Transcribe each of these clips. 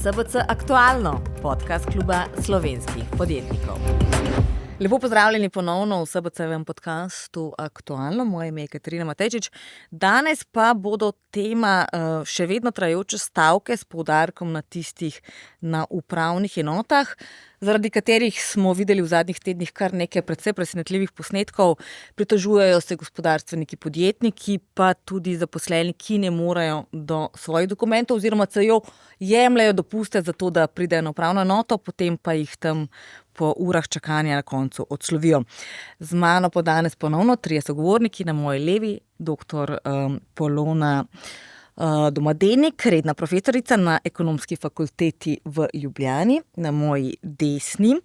SBC Aktualno, podcast kluba slovenskih podjetnikov. Lepo pozdravljeni ponovno v SBC-vem podcastu Aktualno. Moje ime je Katarina Matejčič. Danes pa bodo tema še vedno trajajoče stavke s poudarkom na tistih na upravnih enotah, zaradi katerih smo videli v zadnjih tednih kar nekaj precej presenetljivih posnetkov. Pritožujejo se gospodarstveniki, podjetniki, pa tudi zaposleni, ki ne morejo do svojih dokumentov oziroma celo jemljejo dopuste za to, da pridejo na upravno enoto, potem pa jih tam po urah čakanja na koncu odslovijo. Z mano pa danes ponovno trije sogovorniki. Na moji levi dr. Polona Domadenik, redna profesorica na Ekonomski fakulteti v Ljubljani. Na moji desni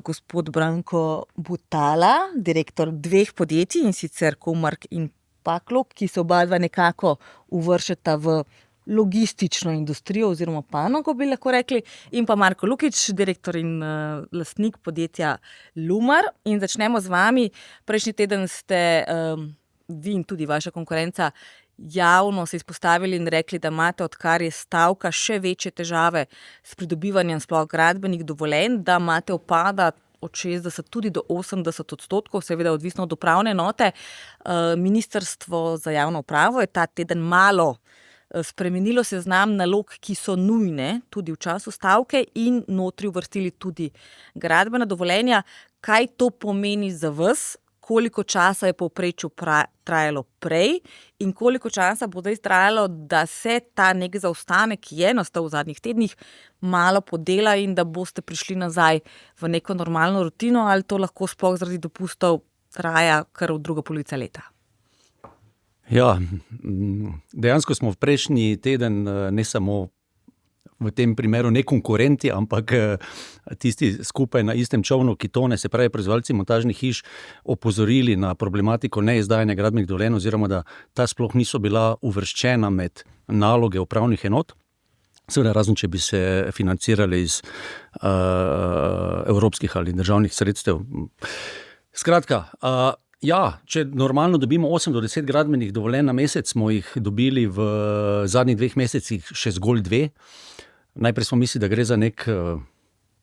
gospod Branko Butala, direktor dveh podjetij, in sicer Comarch in Paclok, ki se oba dva nekako uvrščata v logistično industrijo oziroma panogo, bi lahko rekli, in pa Marko Lukić, direktor in lastnik podjetja Lumar. In začnemo z vami. Prejšnji teden ste vi in tudi vaša konkurenca javno se izpostavili in rekli, da imate, odkar je stavka, še večje težave s pridobivanjem sploh gradbenih dovoljenj, da imate upada od 60 tudi do 80%, seveda odvisno od upravne enote. Ministrstvo za javno upravo je ta teden malo spremenilo seznam nalog, ki so nujne tudi v času stavke, in notri uvrstili tudi gradbena dovoljenja. Kaj to pomeni za vas? Koliko časa je povprečju trajalo prej in koliko časa bo zdaj trajalo, da se ta nek zaostanek, ki je nastal v zadnjih tednih, malo podela in da boste prišli nazaj v neko normalno rutino, ali to lahko sploh zaradi dopustov traja kar v drugo polovico leta? Ja, dejansko smo v prejšnji teden ne samo v tem primeru ne konkurenti, ampak tisti skupaj na istem čovnu, ki tone, se pravi proizvajalci montažnih hiš, opozorili na problematiko neizdajanja gradbenih dovoljenj oziroma da ta sploh niso bila uvrščena med naloge upravnih enot. Seveda razen, če bi se financirali iz evropskih ali državnih sredstev. Skratka, ja, če normalno dobimo 8 do 10 gradbenih dovoljenj na mesec, smo jih dobili v zadnjih 2 mesecih še zgolj 2. Najprej smo mislili, da gre za nek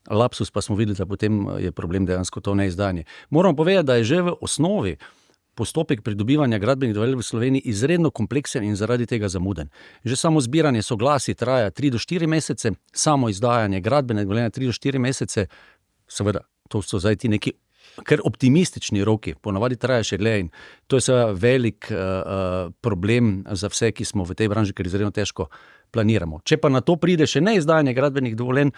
lapsus, pa smo videli, da potem je problem dejansko to neizdanje. Moramo povedati, da je že v osnovi postopek pridobivanja gradbenih dovoljenj v Sloveniji izredno kompleksen in zaradi tega zamuden. Že samo zbiranje soglasij traja 3 do 4 mesece, samo izdajanje gradbenih dovoljenj 3 do 4 mesece, seveda, to so zdaj ti neki ker optimistični roki, ponavadi traja še dlje, in to je seveda velik problem za vse, ki smo v tej branži, ker izredno težko planiramo. Če pa na to pride še neizdajanje gradbenih dovoljenj,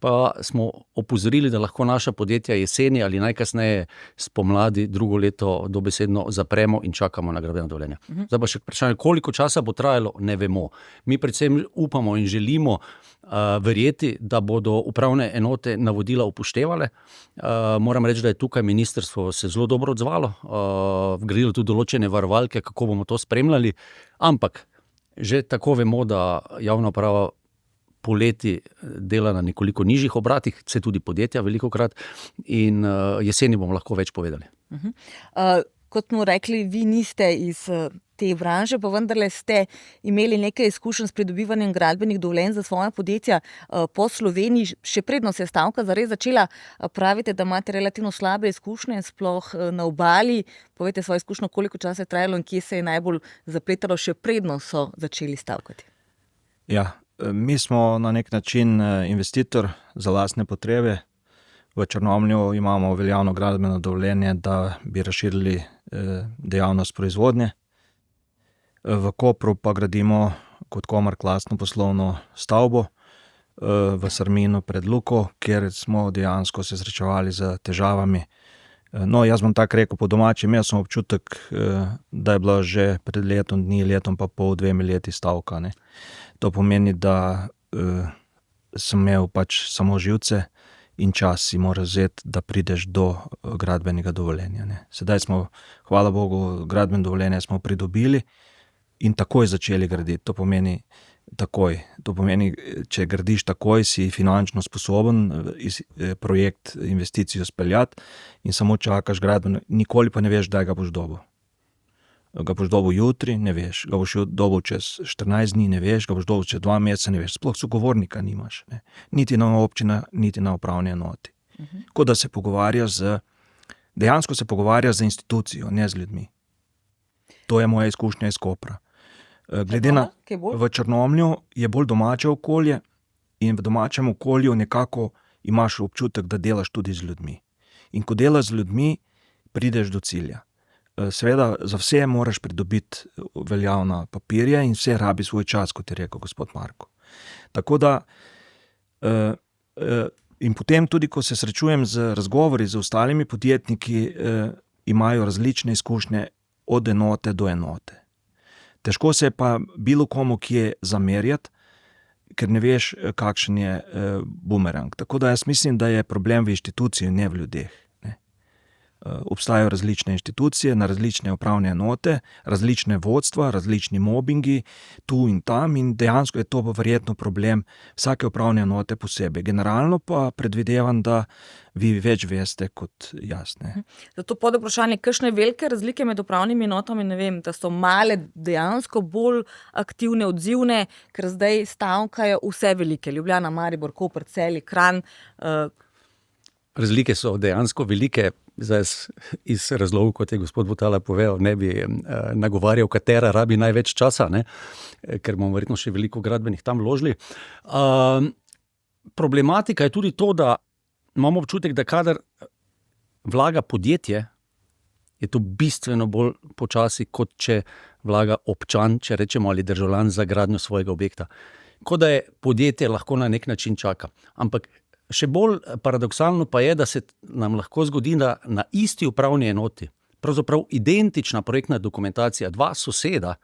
pa smo opozorili, da lahko naša podjetja jeseni ali najkasneje spomladi drugo leto dobesedno zapremo in čakamo na gradbena dovoljenja. Zdaj pa še vprašanje, koliko časa bo trajalo, ne vemo. Mi predvsem upamo in želimo verjeti, da bodo upravne enote navodila upoštevale. Moram reči, da je tukaj ministrstvo se zelo dobro odzvalo, vgradilo tudi določene varovalke, kako bomo to spremljali, ampak že tako vemo, da javna uprava poleti dela na nekoliko nižjih obratih, se tudi podjetja velikokrat, in jeseni bomo lahko več povedali. Kot smo rekli, vi niste iz te branže, pa vendarle ste imeli nekaj izkušenj s pridobivanjem gradbenih dovoljenj za svoja podjetja po Sloveniji. Še predno se je stavka zares začela. Pravite, da imate relativno slabe izkušnje, sploh na obali. Povejte svojo izkušnjo, koliko časa je trajalo in kje se je najbolj zapletalo, še predno so začeli stavkati. Ja, mi smo na nek način investitor za lastne potrebe. V Črnomlju imamo veljavno gradbeno dovoljenje, da bi razširili dejavnost proizvodnje. V Kopru pa gradimo kot Comarch lastno poslovno stavbo v Sarminu pred Luko, kjer smo dejansko se srečevali z težavami. No, jaz bom tako rekel po domači, imel sem občutek, da je bila že pred letom dni, letom pa pol, 2 leti stavka, ne. To pomeni, da sem imel pač samo živce in čas si mora vzeti, da prideš do gradbenega dovoljenja, ne. Sedaj smo, hvala Bogu, gradbeno dovoljenje smo pridobili in takoj začeli graditi. To pomeni takoj. To pomeni, če gradiš takoj, si finančno sposoben projekt, investicijo speljati in samo čakaš gradbeno, nikoli pa ne veš, kdaj ga boš dobil. Ga boš dobil jutri, ne veš, ga boš dobil čez 14 dni, ne veš, ga boš dobil čez 2 meseca, ne veš, sploh sogovornika nimaš, ne? Niti na občina, niti na upravni enoti. Kot da se pogovarjaš dejansko se pogovarjaš z institucijo, ne z ljudmi. To je moja izkušnja iz Kopra. Glede na, v Črnomlju je bolj domače okolje in v domačem okolju nekako imaš občutek, da delaš tudi z ljudmi. In ko delaš z ljudmi, prideš do cilja. Seveda, za vse moraš pridobiti veljavna papirja in vse rabi svoj čas, kot je rekel gospod Marko. Tako da, in potem tudi, ko se srečujem z razgovori z ostalimi podjetniki, imajo različne izkušnje od enote do enote. Težko se pa bilo komu kje zamerjati, ker ne veš, kakšen je bumerang. Tako da jaz mislim, da je problem v inštituciji, ne v ljudeh. Obstajajo različne inštitucije, na različne upravne enote, različne vodstva, različni mobingi, tu in tam, in dejansko je to verjetno problem vsake upravne enote posebej. Generalno pa predvidevam, da vi več veste kot jaz. Zato pod vprašanje, kakšne velike razlike med upravnimi enotami, ne vem, da so male dejansko bolj aktivne, odzivne, ker zdaj stavkajo vse velike, Ljubljana, Maribor, Koper, Celje, Kranj. Razlike so dejansko velike. Zdaj iz razlogov, kot je gospod Butala povedal, ne bi nagovarjal, katera rabi največ časa, ne? Ker bomo verjetno še veliko gradbenih tam vložili. Problematika je tudi to, da imamo občutek, da kadar vlaga podjetje, je to bistveno bolj počasi, kot če vlaga občan, če rečemo, ali državljan za gradnjo svojega objekta. Kot da je podjetje lahko na nek način čaka. Ampak še bolj paradoksalno pa je, da se nam lahko zgodi, da na isti upravni enoti, pravzaprav identična projektna dokumentacija, 2 soseda,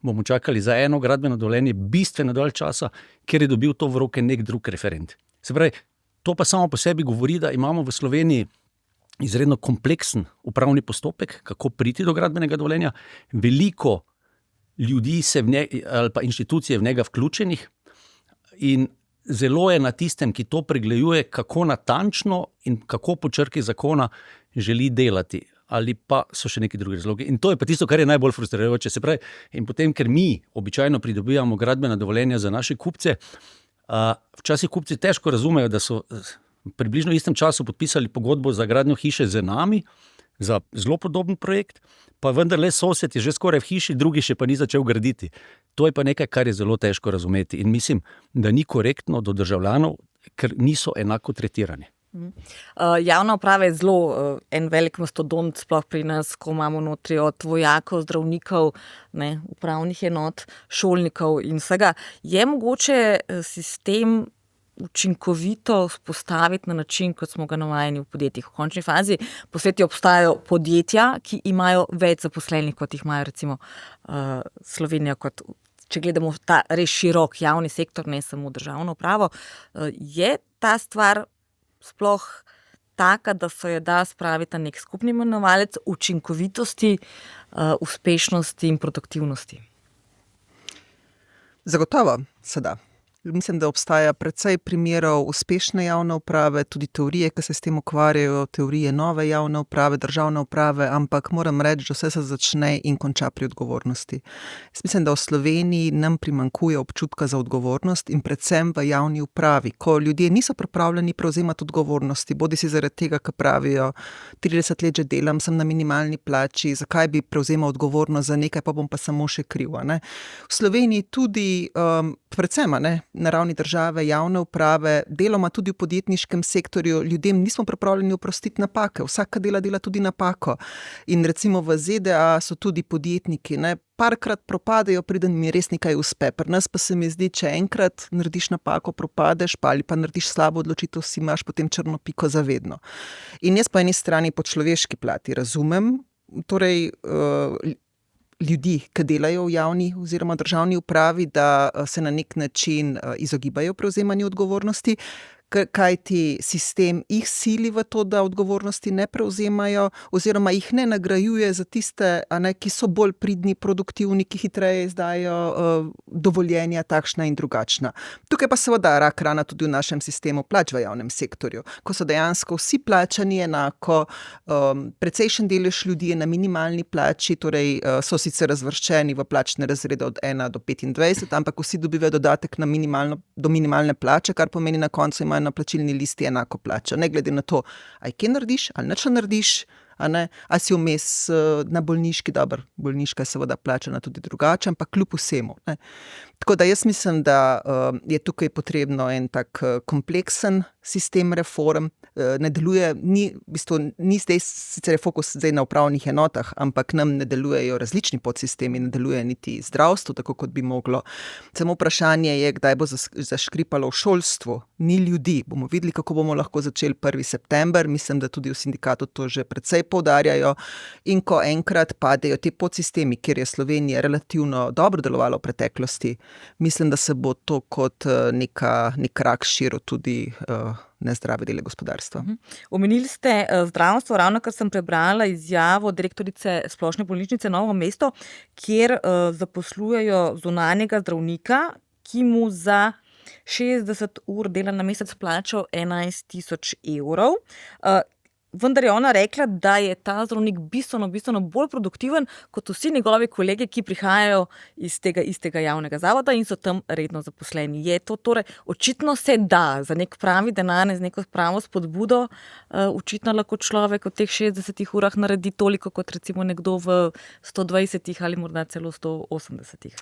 bomo čakali za eno gradbeno dovoljenje bistveno dalj časa, ker je dobil to v roke nek drug referent. Se pravi, to pa samo po sebi govori, da imamo v Sloveniji izredno kompleksen upravni postopek, kako priti do gradbenega dovoljenja, veliko ljudi ali pa inštitucije v njega vključenih in zelo je na tistem, ki to pregleduje, kako natančno in kako po črki zakona želi delati. Ali pa so še neki drugi razlogi. In to je pa tisto, kar je najbolj frustrirajoče. Se pravi, in potem, ker mi običajno pridobivamo gradbena dovoljenja za naše kupce, včasih kupci težko razumejo, da so približno v istem času podpisali pogodbo za gradnjo hiše z nami, za zelo podoben projekt, pa vendarle sosed je že skoraj v hiši, drugi še pa ni začel graditi. To je pa nekaj, kar je zelo težko razumeti in mislim, da ni korektno do državljanov, ker niso enako tretirani. Javna uprava je zelo en velik mastodont, sploh pri nas, ko imamo notri od vojakov, zdravnikov, upravnih enot, šolnikov in vsega. Je mogoče sistem učinkovito vzpostaviti na način, kot smo ga navajeni v podjetjih. V končni fazi po svetu obstajajo podjetja, ki imajo več zaposlenih, kot jih imajo recimo Slovenija, kot če gledamo ta res širok javni sektor, ne samo državno upravo. Je ta stvar sploh taka, da se je da spraviti na nek skupni imenovalec učinkovitosti, uspešnosti in produktivnosti? Zagotovo se da. Mislim, da obstaja precej primerov uspešne javne uprave, tudi teorije, ki se s tem ukvarjajo, teorije nove javne uprave, državne uprave, ampak moram reči, da vse se začne in konča pri odgovornosti. Jaz mislim, da v Sloveniji nam primanjkuje občutka za odgovornost in predvsem v javni upravi, ko ljudje niso pripravljeni prevzemati odgovornosti, bodisi zaradi tega, ker pravijo, 30 let že delam, sem na minimalni plači, zakaj bi prevzemal odgovornost za nekaj, pa bom pa samo še kriv. V Sloveniji tudi predvsem, na ravni države, javne uprave, deloma tudi v podjetniškem sektorju, ljudem nismo pripravljeni oprostiti napake. Vsaka dela tudi napako. In recimo v ZDA so tudi podjetniki, parkrat propadejo, preden mi res nekaj uspe. Pri nas pa se mi zdi, če enkrat narediš napako, propadeš, ali pa narediš slabo odločitev, si imaš potem črno piko za vedno. In jaz po eni strani po človeški plati razumem, torej ljudi, ki delajo v javni oziroma državni upravi, da se na nek način izogibajo prevzemanju odgovornosti, kajti sistem jih sili v to, da odgovornosti ne prevzemajo oziroma jih ne nagrajuje za tiste, ki so bolj pridni, produktivni, ki hitreje izdajo dovoljenja takšna in drugačna. Tukaj pa seveda rak rana tudi v našem sistemu plač v javnem sektorju, ko so dejansko vsi plačani enako, precejšen delež ljudi je na minimalni plači, torej so sicer razvrščeni v plačne razrede od 1 do 25, ampak vsi dobivajo dodatek do minimalne plače, kar pomeni na koncu imajo na plačilni listi enako plačo, ne glede na to, aj kje narediš, ali nič narediš, ali si vmes na bolniški, dobro, bolniška je seveda plačana tudi drugače, ampak kljub vsemu. Tako da jaz mislim, da je tukaj potrebno en tak kompleksen sistem reform, ne deluje, ni zdaj, sicer je fokus zdaj na upravnih enotah, ampak nam ne delujejo različni podsistemi, ne deluje niti zdravstvo, tako kot bi moglo. Samo vprašanje je, kdaj bo zaškripalo v šolstvu, ni ljudi. Bomo videli, kako bomo lahko začeli 1. september, mislim, da tudi v sindikatu to že precej poudarjajo, in ko enkrat padejo te podsistemi, kjer je Slovenija relativno dobro delovala v preteklosti, mislim, da se bo to kot nek rak širil tudi nezdrave dele gospodarstva. Omenili ste zdravstvo, ravno kar sem prebrala izjavo direktorice Splošne bolnišnice Novo mesto, kjer zaposlujejo zunanjega zdravnika, ki mu za 60 ur dela na mesec plačal 11 000 evrov. Vendar je ona rekla, da je ta zdravnik bistveno bolj produktiven kot vsi njegovi kolegi, ki prihajajo iz tega istega javnega zavoda in so tam redno zaposleni. Je to torej, očitno se da, za nek pravi denar, z neko pravo spodbudo, očitno lahko človek v teh 60 urah naredi toliko, kot recimo nekdo v 120 ali morda celo 180.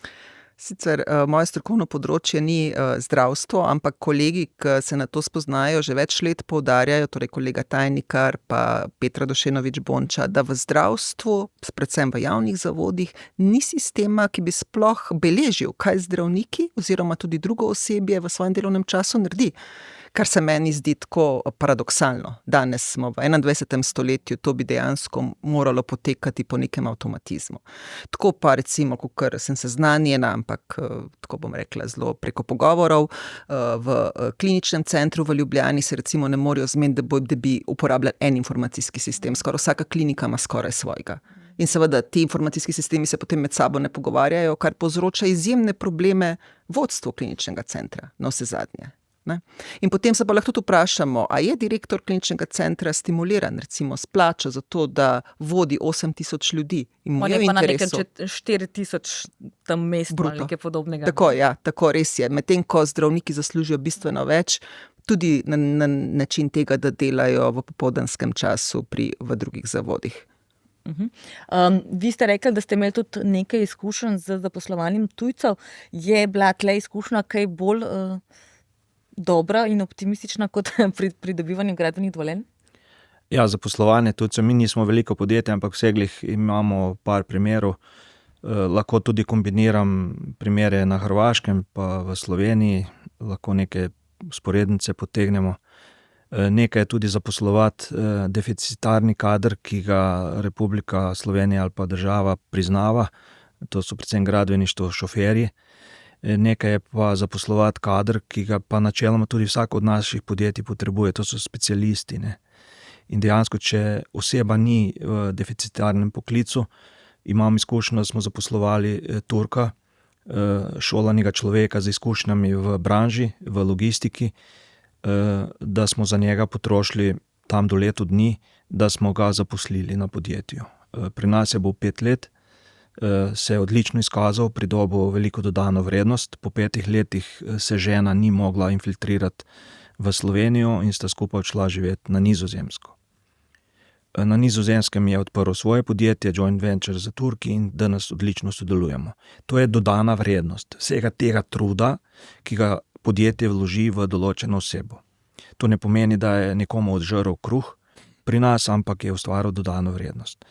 Sicer moje strokovno področje ni zdravstvo, ampak kolegi, ki se na to spoznajo, že več let poudarjajo, torej kolega Tajnikar pa Petra Došenovič Bonča, da v zdravstvu, predvsem v javnih zavodih, ni sistema, ki bi sploh beležil, kaj zdravniki oziroma tudi drugo osebje v svojem delovnem času naredi. Kar se meni zdi tako paradoksalno. Danes smo v 21. stoletju, to bi dejansko moralo potekati po nekem avtomatizmu. Tako pa recimo, kakor sem seznanjena, ampak tako bom rekla zelo preko pogovorov, v kliničnem centru v Ljubljani se recimo ne morejo zmeniti, da bi uporabljali en informacijski sistem. Skoraj vsaka klinika ima skoraj svojega. In seveda ti informacijski sistemi se potem med sabo ne pogovarjajo, kar povzroča izjemne probleme vodstvu kliničnega centra, na vse zadnje. In potem se pa lahko tudi vprašamo, a je direktor kliničnega centra stimuliran recimo s plačo za to, da vodi 8000 ljudi in mu je v interesu. On je pa na nekem 4000 tam mestu ali nekaj podobnega. Tako res je. Medtem ko zdravniki zaslužijo bistveno več, tudi na način tega, da delajo v popoldanskem času v drugih zavodih. Vi ste rekli, da ste imeli tudi nekaj izkušenj z zaposlovanjem tujcev. Je bila tle izkušnja kaj bolj dobra in optimistična kot pri pridobivanju gradbenih dovoljenj? Ja, za poslovanje tujcev mi nismo veliko podjetje, ampak vseglih imamo par primerov. Lahko tudi kombiniram primere na Hrvaškem pa v Sloveniji, lahko neke sporednice potegnemo. Nekaj je tudi zaposlovati deficitarni kader, ki ga Republika Slovenija ali pa država priznava, to so predvsem gradbeništvo, šoferji. Nekaj je pa zaposlovati kader, ki ga pa načeloma tudi vsako od naših podjetij potrebuje, to so specialisti. In dejansko, če oseba ni v deficitarnem poklicu, imam izkušnjo, da smo zaposlovali Turka, šolanega človeka z izkušnjami v branži, v logistiki, da smo za njega potrošili tam do leto dni, da smo ga zaposlili na podjetju. Pri nas je bil 5 let, se je odlično izkazal, pridobil veliko dodano vrednost. Po 5 letih se žena ni mogla infiltrirati v Slovenijo in sta skupaj odšla živeti na Nizozemsko. Na Nizozemskem je odprl svoje podjetje, joint venture za Turki, in danes odlično sodelujemo. To je dodana vrednost vsega tega truda, ki ga podjetje vloži v določeno osebo. To ne pomeni, da je nekomu odžrl kruh pri nas, ampak je ustvaril dodano vrednost.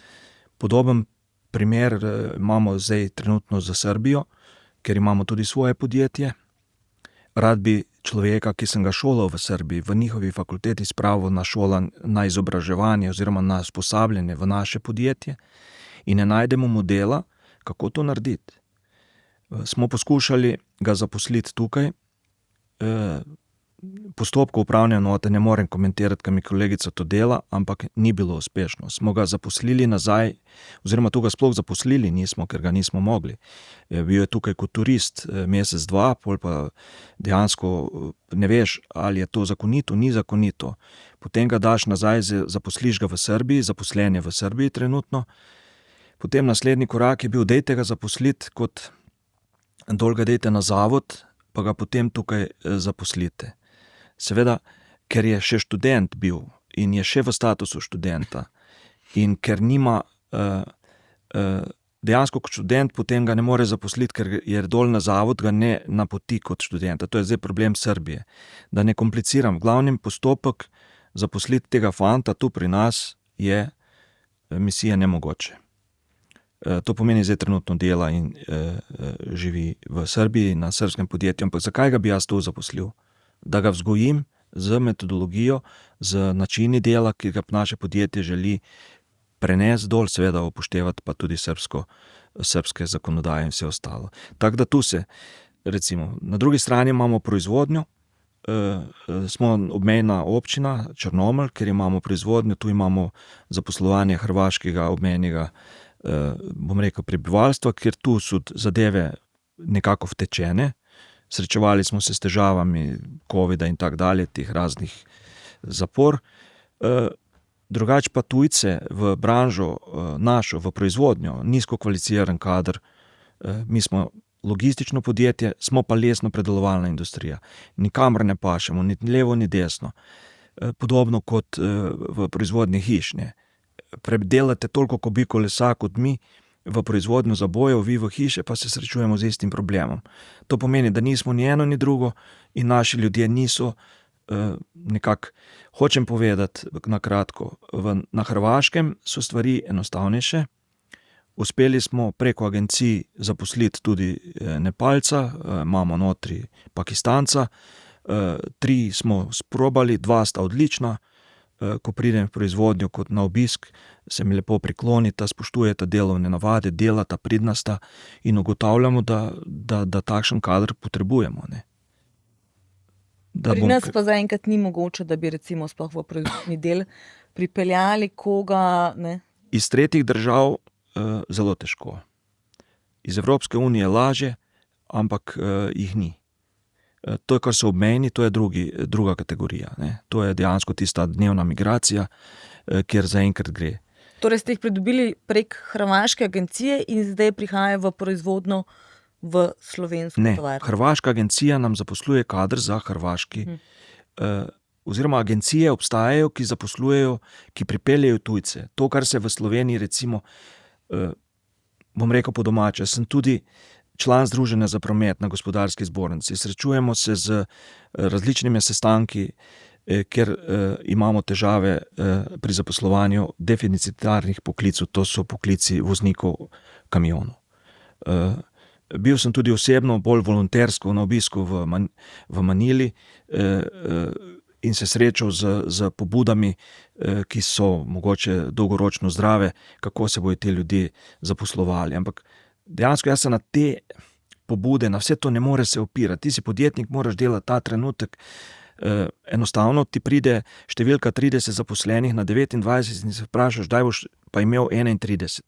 Podoben primer imamo zdaj trenutno za Srbijo, ker imamo tudi svoje podjetje. Rad bi človeka, ki sem ga šolal v Srbiji, v njihovi fakulteti spravil na izobraževanje oziroma na usposabljanje v naše podjetje in ne najdemo modela, kako to narediti. Smo poskušali ga zaposliti tukaj, postopkov upravne enote ne morem komentirati, ker mi kolegica to dela, ampak ni bilo uspešno. Smo ga zaposlili nazaj, oziroma tu ga sploh zaposlili nismo, ker ga nismo mogli. Bil je tukaj kot turist mesec, dva, pol pa dejansko ne veš, ali je to zakonito, ni zakonito. Potem ga daš nazaj, zaposliš ga v Srbiji, zaposlen je v Srbiji trenutno. Potem naslednji korak je bil, dejte ga zaposliti kot dol ga dejte na zavod, pa ga potem tukaj zaposlite. Seveda, ker je še študent bil in je še v statusu študenta in ker nima dejansko kot študent, potem ga ne more zaposliti, ker je dol na zavod, ga ne napoti kot študenta. To je zdaj problem Srbije. Da ne kompliciram, glavni postopek zaposliti tega fanta tu pri nas je misija nemogoče. To pomeni, zdaj trenutno dela in živi v Srbiji na srbskem podjetju, ampak zakaj ga bi jaz tu zaposlil? Da ga vzgojim z metodologijo, z načini dela, ki ga naše podjetje želi prenesti dol, seveda upoštevati pa tudi srbske zakonodaje in vse ostalo. Tako da tu se, recimo, na drugi strani imamo proizvodnjo, smo obmejna občina Črnomelj, ker imamo proizvodnjo, tu imamo zaposlovanje hrvaškega obmejnega, bom rekel, prebivalstva, ker tu so zadeve nekako vtečene. Srečevali smo se s težavami covida in tak dalje, teh raznih zapor. Drugače pa tujce v branžo našo, v proizvodnjo, nizko kvalificiran kader, mi smo logistično podjetje, smo pa lesno predelovalna industrija. Nikamor ne pašemo, ni levo, ni desno. Podobno kot v proizvodnji hiš, ne. Predelate toliko kubikov lesa kot mi, v proizvodnjo zabojev, vi v hiše pa se srečujemo z istim problemom. To pomeni, da nismo ni eno ni drugo in naši ljudje niso nekako, hočem povedati na kratko, na Hrvaškem so stvari enostavnejše. Uspeli smo preko agencij zaposliti tudi Nepalca, imamo notri Pakistanca, 3 smo sprobali, 2 sta odlična. Ko pridem v proizvodnjo kot na obisk, se mi lepo priklonita, spoštujeta delovne navade, delata, pridnasta in ugotavljamo, da takšen kader potrebujemo. Ne. Pri nas pa zaenkrat ni mogoče, da bi recimo sploh v proizvodni del pripeljali koga, ne? Iz tretjih držav zelo težko. Iz Evropske unije lažje, ampak jih ni. To, kar so obmejni, to je druga kategorija. Ne. To je dejansko tista dnevna migracija, kjer zaenkrat gre. Torej ste jih pridobili prek hrvaške agencije in zdaj prihajajo v proizvodno v slovensko tovarno? Ne, hrvaška agencija nam zaposluje kader za hrvaški, oziroma agencije obstajajo, ki zaposlujejo, ki pripeljejo tujce. To, kar se v Sloveniji recimo, bom rekel po domače, sem tudi član Združenja za promet na Gospodarski zbornici. Srečujemo se z različnimi sestanki, ker imamo težave pri zaposlovanju deficitarnih poklicov, to so poklici voznikov kamionov. Bil sem tudi osebno bolj volontersko na obisku v Manili in se srečal z pobudami, ki so mogoče dolgoročno zdrave, kako se bojo ti ljudje zaposlovali. Ampak dejansko jaz se na te pobude, na vse to ne more se opirati. Ti si podjetnik, moraš delati ta trenutek. Enostavno ti pride številka 30 zaposlenih na 29 in se vprašaš, daj boš pa imel 31.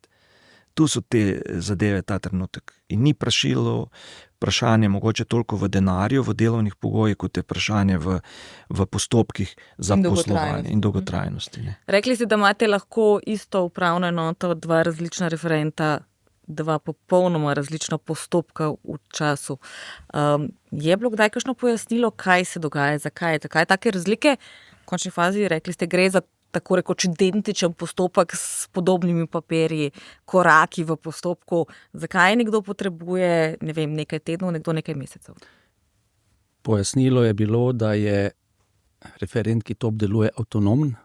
Tu so te zadeve ta trenutek. In ni vprašanje mogoče toliko v denarju, v delovnih pogojih, kot je vprašanje v postopkih za poslovanje in dolgotrajnosti. Ne. Rekli ste, da imate lahko isto upravno enoto, 2 različna referenta, 2 popolnoma različna postopka v času. Je bilo kdaj kakšno pojasnilo, kaj se dogaja, zakaj je take razlike? V končni fazi rekli ste, gre za tako rekoč identičen postopek s podobnimi papirji, koraki v postopku. Zakaj nekdo potrebuje, ne vem, nekaj tednov, nekdo nekaj mesecev? Pojasnilo je bilo, da je referent, ki to obdeluje, avtonomen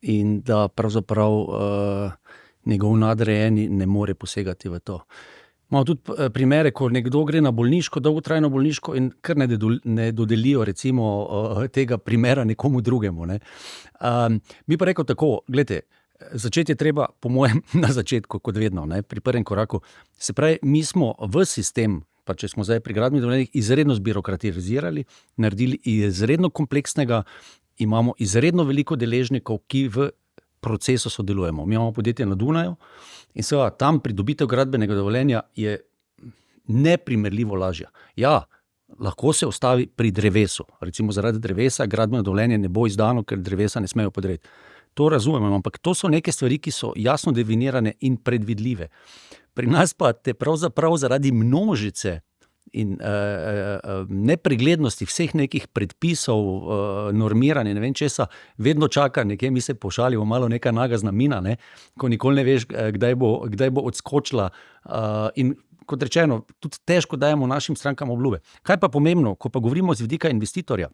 in da pravzaprav njegov nadrejeni ne more posegati v to. Imamo tudi primere, ko nekdo gre na bolniško, dolgotrajno bolniško in kar ne dodelijo recimo tega primera nekomu drugemu. Ne. Bi pa rekel tako, gledajte, začeti je treba, po mojem, na začetku, kot vedno, ne, pri prvem koraku. Se pravi, mi smo v sistem pa če smo zdaj pri gradbenih dovoljenjih, izredno zbirokratizirali, naredili izredno kompleksnega, imamo izredno veliko deležnikov, ki v procesu sodelujemo. Mi imamo podjetje na Dunaju in seveda tam pridobitev gradbenega dovoljenja je neprimerljivo lažja. Ja, lahko se ustavi pri drevesu. Recimo zaradi drevesa gradbeno dovoljenje ne bo izdano, ker drevesa ne smejo podreti. To razumem, ampak to so neke stvari, ki so jasno definirane in predvidljive. Pri nas pa te pravzaprav zaradi množice in nepreglednosti vseh nekih predpisov, normiranja, ne vem česa, vedno čaka nekje, mi se pošalimo malo neka nagazna mina, ne? Ko nikoli ne veš, kdaj bo odskočila in kot rečeno, tudi težko dajemo našim strankam obljube. Kaj pa pomembno, ko pa govorimo z vidika investitorja,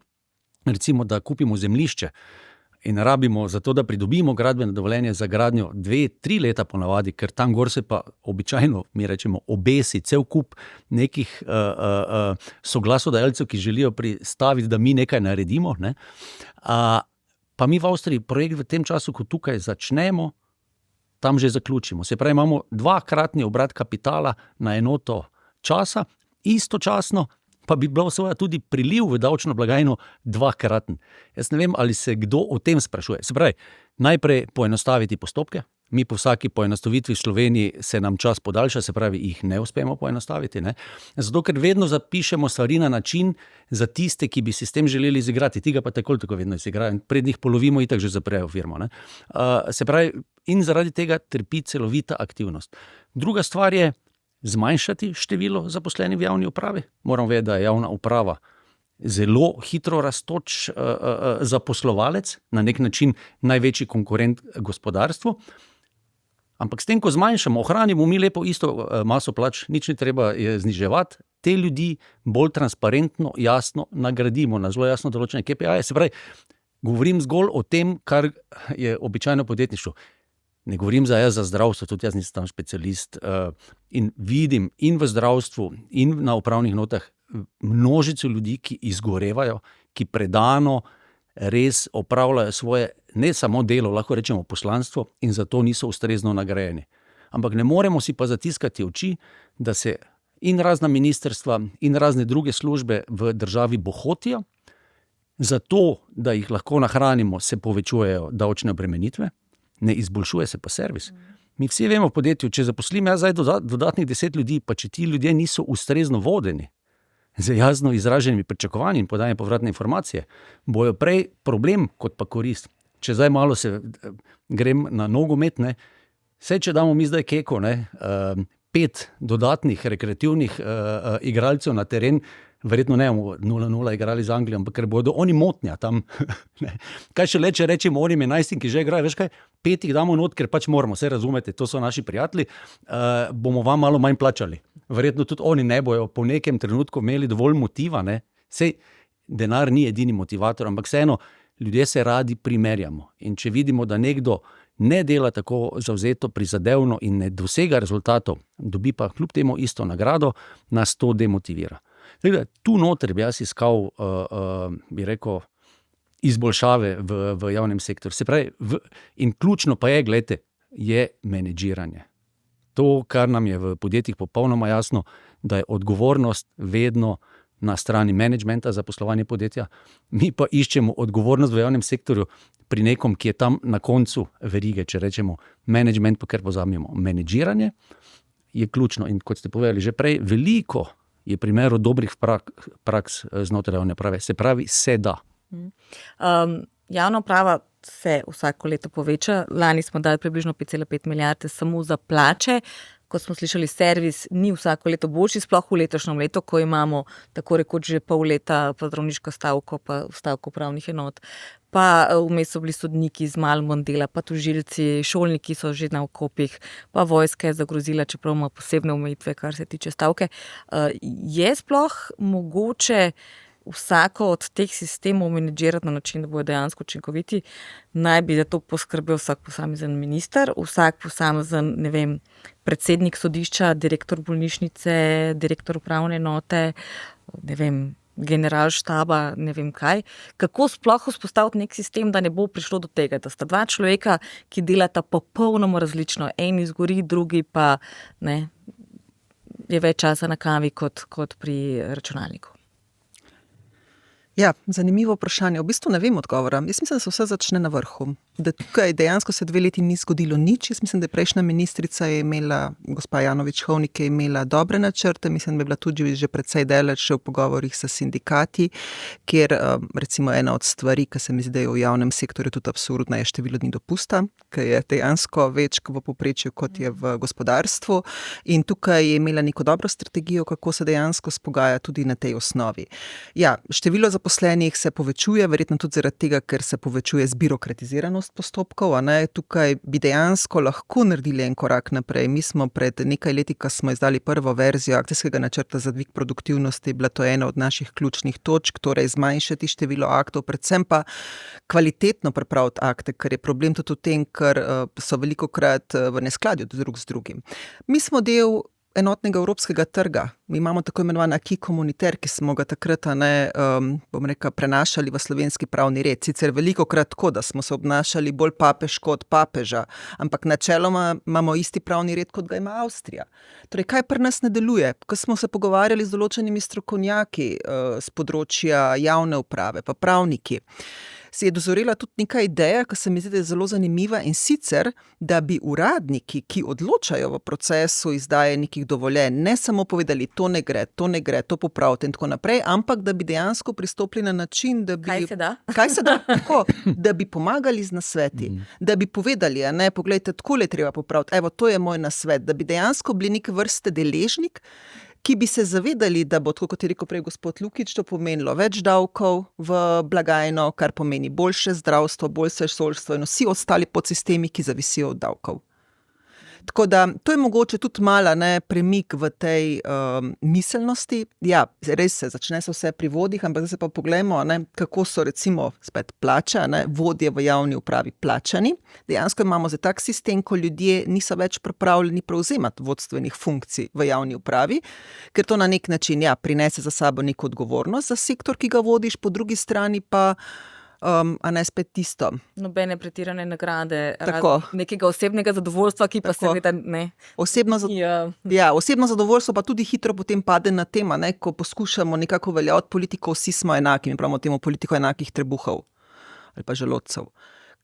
recimo, da kupimo zemljišče in rabimo za to, da pridobimo gradbeno dovoljenje za gradnjo 2-3 leta ponavadi, ker tam gor se pa običajno, mi rečemo, obesi cel kup nekih soglasodajalcev, ki želijo pristaviti, da mi nekaj naredimo, ne? Pa mi v Avstriji projekt v tem času, ko tukaj začnemo, tam že zaključimo. Se pravi, imamo 2-kratni obrat kapitala na enoto časa, istočasno pa bi bilo seveda tudi priliv v davčno blagajno 2-kraten. Jaz ne vem, ali se kdo o tem sprašuje. Se pravi, najprej poenostaviti postopke. Mi po vsaki poenostavitvi v Sloveniji se nam čas podaljša, se pravi, jih ne uspemo poenostaviti, ne? Zato, ker vedno zapišemo stvari na način za tiste, ki bi si s tem želeli izigrati, tega pa tako vedno izigrajo. Pred njih polovimo itak že zaprejo firmo, ne? Se pravi, in zaradi tega trpi celovita aktivnost. Druga stvar je zmanjšati število zaposlenih v javni upravi. Moramo vedeti, da je javna uprava zelo hitro rastoč zaposlovalec, na nek način največji konkurent gospodarstvu. Ampak s tem, ko zmanjšamo, ohranimo mi lepo isto maso plač, nič ni treba zniževati, te ljudi bolj transparentno, jasno nagradimo na zelo jasno določene KPI-je. Se pravi, govorim zgolj o tem, kar je običajno podjetništvo. Ne govorim za zdravstvo, tudi jaz nisem tam specialist in vidim in v zdravstvu in na upravnih notah množico ljudi, ki izgorevajo, ki predano res opravljajo svoje, ne samo delo, lahko rečemo poslanstvo in zato niso ustrezno nagrajeni. Ampak ne moremo si pa zatiskati oči, da se in razna ministrstva in razne druge službe v državi bohotijo, zato, da jih lahko nahranimo, se povečujejo davčne obremenitve, ne izboljšuje se pa servis. Mi vsi vemo v podjetju, če zaposlim jaz zdaj dodatnih 10 ljudi, pa če ti ljudje niso ustrezno vodeni, z jasno izraženimi pričakovanji in podajanjem povratne informacije, bojo prej problem kot pa korist. Če zdaj malo se grem na nogomet, ne, saj če damo mi zdaj Keko, 5 dodatnih rekreativnih igralcev na teren, verjetno ne bomo 0-0 igrali z Anglijo, ampak ker bodo oni motnja tam. Kaj še če rečemo onim 11, ki že igrajo, veš kaj, 5 jih damo not, ker pač moramo, saj razumete, to so naši prijatelji, bomo vam malo manj plačali. Verjetno tudi oni ne bojo po nekem trenutku imeli dovolj motiva, ne. Sej denar ni edini motivator, ampak vseeno, ljudje se radi primerjamo. In če vidimo, da nekdo ne dela tako zavzeto, prizadevno in ne dosega rezultatov, dobi pa kljub temu isto nagrado, nas to demotivira. Tu noter bi jaz iskal, bi rekel, izboljšave v javnem sektorju. Se pravi, in ključno pa je, glejte, je menedžiranje. To, kar nam je v podjetjih popolnoma jasno, da je odgovornost vedno na strani menedžmenta za poslovanje podjetja. Mi pa iščemo odgovornost v javnem sektorju pri nekom, ki je tam na koncu verige, če rečemo menedžment, pa kar pozabimo. Menedžiranje je ključno in kot ste povedali že prej, veliko je primerov dobrih praks znotraj javne uprave. Se pravi, se da. Javna uprava se vsako leto poveča. Lani smo dali približno 5,5 milijarde samo za plače. Kot smo slišali, servis ni vsako leto boljši, sploh v letošnjem letu, ko imamo tako rekoč že pol leta zdravniško stavko, pa stavko upravnih enot. Pa vmes so bili sodniki z malo manj dela, pa tožilci, šolniki so že na okopih, pa vojska je zagrozila, čeprav ima posebne omejitve, kar se tiče stavke. Je sploh mogoče vsako od teh sistemov menedžirati na način, da bodo dejansko učinkoviti? Naj bi za to poskrbel vsak posamezen minister, vsak posamezen, ne vem, predsednik sodišča, direktor bolnišnice, direktor upravne enote, ne vem, general štaba, ne vem kaj. Kako sploh vzpostaviti nek sistem, da ne bo prišlo do tega, da sta dva človeka, ki delata popolnoma različno, en izgori, drugi pa ne, je več časa na kavi kot pri računalniku? Ja, zanimivo vprašanje. V bistvu ne vem odgovora. Jaz mislim, da se vse začne na vrhu. Da tukaj dejansko se 2 leti ni zgodilo nič. Jaz mislim, da je prejšnja ministrica gospa Janović-Hovnik, je imela dobre načrte. Mislim, da je bila tudi že precej daleč v pogovorih s sindikati, kjer recimo ena od stvari, ki se mi zdi, da je v javnem sektorju tudi absurdna, je število dni dopusta, ki je dejansko več v povprečju, kot je v gospodarstvu. In tukaj je imela neko dobro strategijo, kako se dejansko spogaja tudi na tej osnovi. Ja, število zaposlenih se povečuje, verjetno tudi zaradi tega, ker se povečuje zbirokratiziranost postopkov, a ne, tukaj bi dejansko lahko naredili en korak naprej. Mi smo pred nekaj leti, ko smo izdali prvo verzijo akcijskega načrta za dvig produktivnosti, bila to ena od naših ključnih točk, torej zmanjšati število aktov, predvsem pa kvalitetno pripraviti akte, ker je problem tudi v tem, ker so velikokrat v neskladju drug z drugim. Mi smo del enotnega evropskega trga. Mi imamo tako imenovan acquis communautaire, ki smo ga takrat prenašali v slovenski pravni red. Sicer velikokrat tako, da smo se obnašali bolj papeško od papeža, ampak načeloma imamo isti pravni red, kot ga ima Avstrija. Torej, kaj pri nas ne deluje? Ko smo se pogovarjali z določenimi strokovnjaki z področja javne uprave, pa pravniki, se je dozorela tudi neka ideja, ki se mi zdi, da je zelo zanimiva, in sicer, da bi uradniki, ki odločajo v procesu izdaje nekih dovoljenj, ne samo povedali, to ne gre, to popravite in tako naprej, ampak da bi dejansko pristopili na način, da bi... Kaj se da? Kaj se da? Tako, da bi pomagali z nasveti, da bi povedali, ne, poglejte, takole je treba popraviti, evo, to je moj nasvet, da bi dejansko bili neke vrste deležnik, ki bi se zavedali, da bo, tako kot je rekel prej gospod Lukič, to pomenilo več davkov v blagajno, kar pomeni boljše zdravstvo, boljše šolstvo in vsi ostali podsistemi, ki zavisijo od davkov. Tako da, to je mogoče tudi mala premik v tej miselnosti. Ja, res se začne se vse pri vodjih, ampak zdaj se pa poglejmo, kako so recimo spet plače, vodje v javni upravi plačani. Dejansko imamo zdaj tak sistem, ko ljudje niso več pripravljeni prevzemati vodstvenih funkcij v javni upravi, ker to na nek način prinese za sabo neko odgovornost za sektor, ki ga vodiš, po drugi strani pa a ne spet tisto. Nobene pretirane nagrade, nekega osebnega zadovoljstva, ki pa seveda ne. Osebno zadovoljstvo pa tudi hitro potem pade na tema, ko poskušamo nekako veljavati politiko, vsi smo enaki, mi pravimo temu politiko enakih trebuhov ali pa želodcev.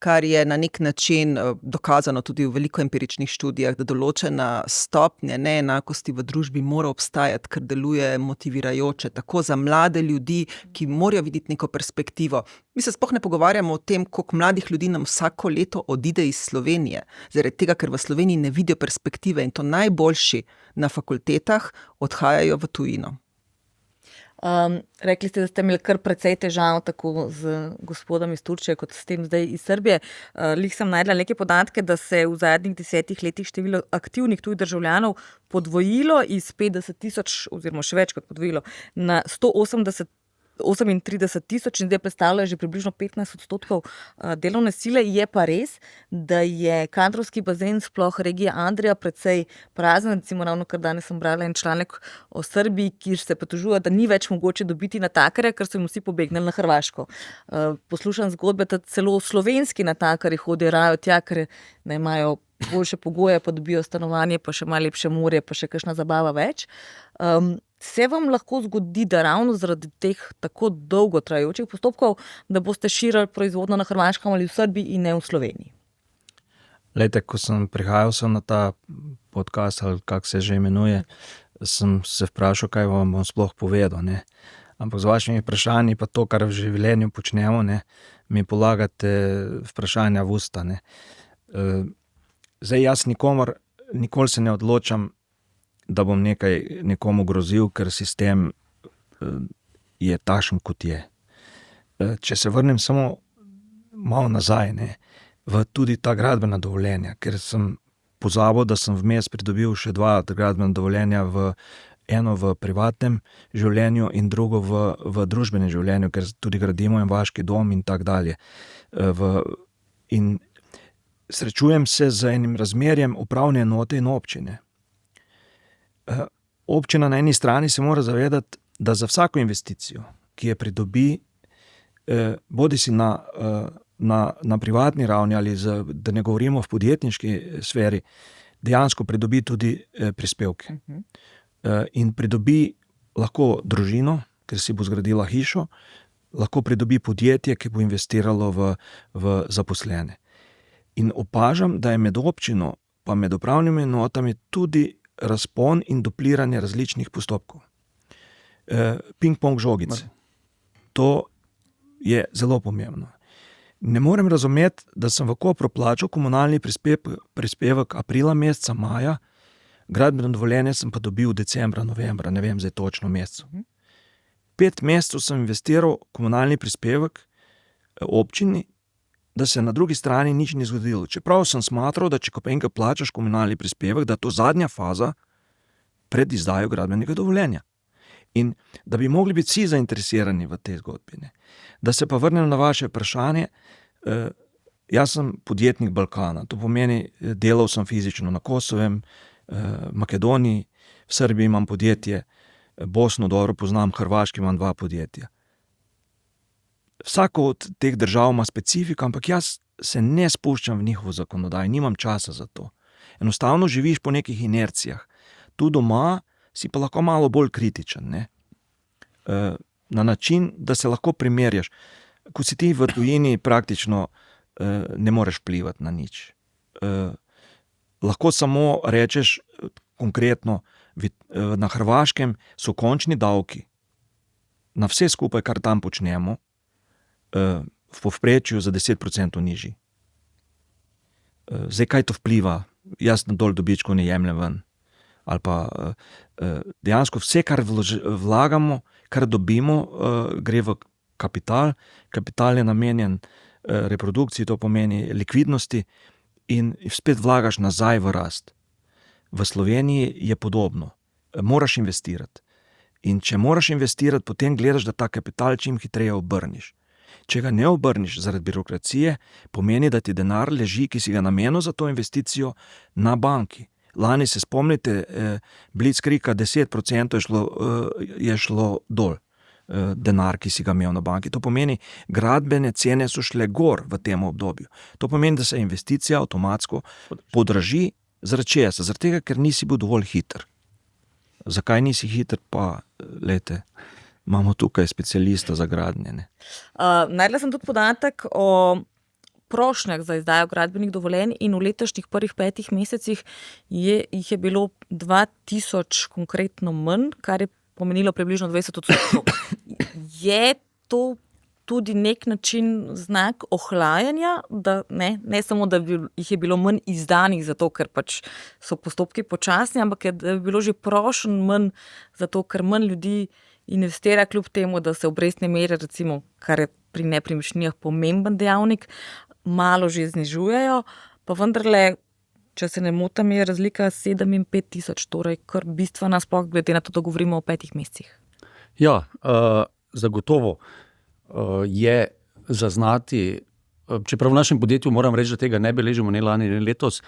Kar je na nek način dokazano tudi v veliko empiričnih študijah, da določena stopnja neenakosti v družbi mora obstajati, ker deluje motivirajoče, tako za mlade ljudi, ki morajo videti neko perspektivo. Mi se sploh ne pogovarjamo o tem, koliko mladih ljudi nam vsako leto odide iz Slovenije, zaradi tega, ker v Sloveniji ne vidijo perspektive in to najboljši na fakultetah odhajajo v tujino. Rekli ste, da ste imeli kar precej težav tako z gospodom iz Turčije kot s tem zdaj iz Srbije. Lih sem najdla neke podatke, da se v zadnjih 10 letih število aktivnih tujih državljanov podvojilo iz 50.000 oziroma še več kot podvojilo na 38.000 in zdaj predstavlja že približno 15% delovne sile. Je pa res, da je kadrovski bazen sploh regija Adria precej prazen. Recimo ravno kar danes sem brala en članek o Srbiji, kjer se pritožuje, da ni več mogoče dobiti natakarja, ker so jim vsi pobegnili na Hrvaško. Poslušam zgodbe, da celo slovenski natakarji hodijo raje tja, ker ne imajo boljše pogoje, pa dobijo stanovanje, pa še malo lepše morje, pa še kakšna zabava več. Se vam lahko zgodi, da ravno zaradi teh tako dolgo trajajočih postopkov, da boste širili proizvodnjo na Hrvaškem ali v Srbiji in ne v Sloveniji? Lejte, ko sem prihajal na ta podcast, ali kako se že imenuje, sem se vprašal, kaj vam bom sploh povedal, ne. Ampak z vašimi vprašanji, pa to, kar v življenju počnemo, ne, mi polagate vprašanja v usta, ne. Zdaj jaz nikoli se ne odločam, da bom nekomu grozil, ker sistem je takšen, kot je. Če se vrnem samo malo nazaj, ne, v tudi ta gradbena dovoljenja, ker sem pozabil, da sem vmes pridobil še 2 gradbena dovoljenja, eno v privatnem življenju in drugo v družbenem življenju, ker tudi gradimo en vaški dom in tak dalje. In srečujem se z enim razmerjem upravne enote in občine. Občina na eni strani se mora zavedati, da za vsako investicijo, ki je pridobi, bodisi na privatni ravni ali da ne govorimo v podjetniški sferi, dejansko pridobi tudi prispevke. in pridobi lahko družino, ker si bo zgradila hišo, lahko pridobi podjetje, ki bo investiralo v zaposlene. In opažam, da je med občino pa med upravnimi enotami tudi razpon in dupliranje različnih postopkov. Ping-pong žogice. To je zelo pomembno. Ne morem razumeti, da sem v Kopru plačal komunalni prispevek aprila meseca, maja, gradbeno dovoljenje sem pa dobil decembra, novembra, ne vem zdaj točno mesec. 5 mesecev sem investiral komunalni prispevek občini, da se na drugi strani nič ni zgodilo. Čeprav sem smatral, da če ko enkrat plačaš komunalni prispevek, da je to zadnja faza pred izdajo gradbenega dovoljenja. In da bi mogli biti vsi zainteresirani v tej zgodbi. Da se pa vrnem na vaše vprašanje, jaz sem podjetnik Balkana, to pomeni, delal sem fizično na Kosovem, Makedoniji, v Srbiji imam podjetje, Bosno dobro poznam, Hrvaški imam 2 podjetja. Vsako od teh držav ima specifiko, ampak jaz se ne spuščam v njihovo zakonodajo, nimam časa za to. Enostavno živiš po nekih inercijah. Tu doma si pa lahko malo bolj kritičen, ne? Na način, da se lahko primerjaš. Ko si ti v tujini, praktično ne moreš vplivati na nič. Lahko samo rečeš konkretno, na Hrvaškem so končni davki na vse skupaj, kar tam počnemo, v povprečju za 10% nižji. Zdaj, kaj to vpliva? Jaz na dol dobičkov ne jemljem ven. Ali pa dejansko vse, kar vlagamo, kar dobimo, gre v kapital. Kapital je namenjen reprodukciji, to pomeni likvidnosti, in spet vlagaš nazaj v rast. V Sloveniji je podobno. Moraš investirati. In če moraš investirati, potem gledaš, da ta kapital čim hitreje obrniš. Če ga ne obrniš zaradi birokracije, pomeni, da ti denar leži, ki si ga namenil za to investicijo, na banki. Lani se spomnite, Blitzkriega 10% je šlo dol, denar, ki si ga imel na banki. To pomeni, gradbene cene so šle gor v tem obdobju. To pomeni, da se investicija avtomatsko podraži. Zaradi česa? Zaradi tega, ker nisi bil dovolj hiter. Zakaj nisi hiter, pa lejte, imamo tukaj specialista za gradnje. Najdla sem tudi podatek o prošnjah za izdajo gradbenih dovoljenj in v letošnjih prvih 5 mesecih jih je bilo 2000 konkretno manj, kar je pomenilo približno 20%. Je to tudi nek način znak ohlajanja, da ne samo, da jih je bilo manj izdanih zato, ker pač so postopki počasni, ampak da je bilo že prošen manj zato, ker manj ljudi investira, kljub temu, da se obrestne mere, recimo, kar je pri nepremičninah pomemben dejavnik, malo že znižujejo, pa vendarle, če se ne motim, je razlika 7 in 5 tisoč, torej kar bistvena, sploh glede na to, da govorimo o 5 mesecih. Ja, zagotovo je zaznati, čeprav v našem podjetju moram reči, da tega ne beležimo ne lani, ne letos,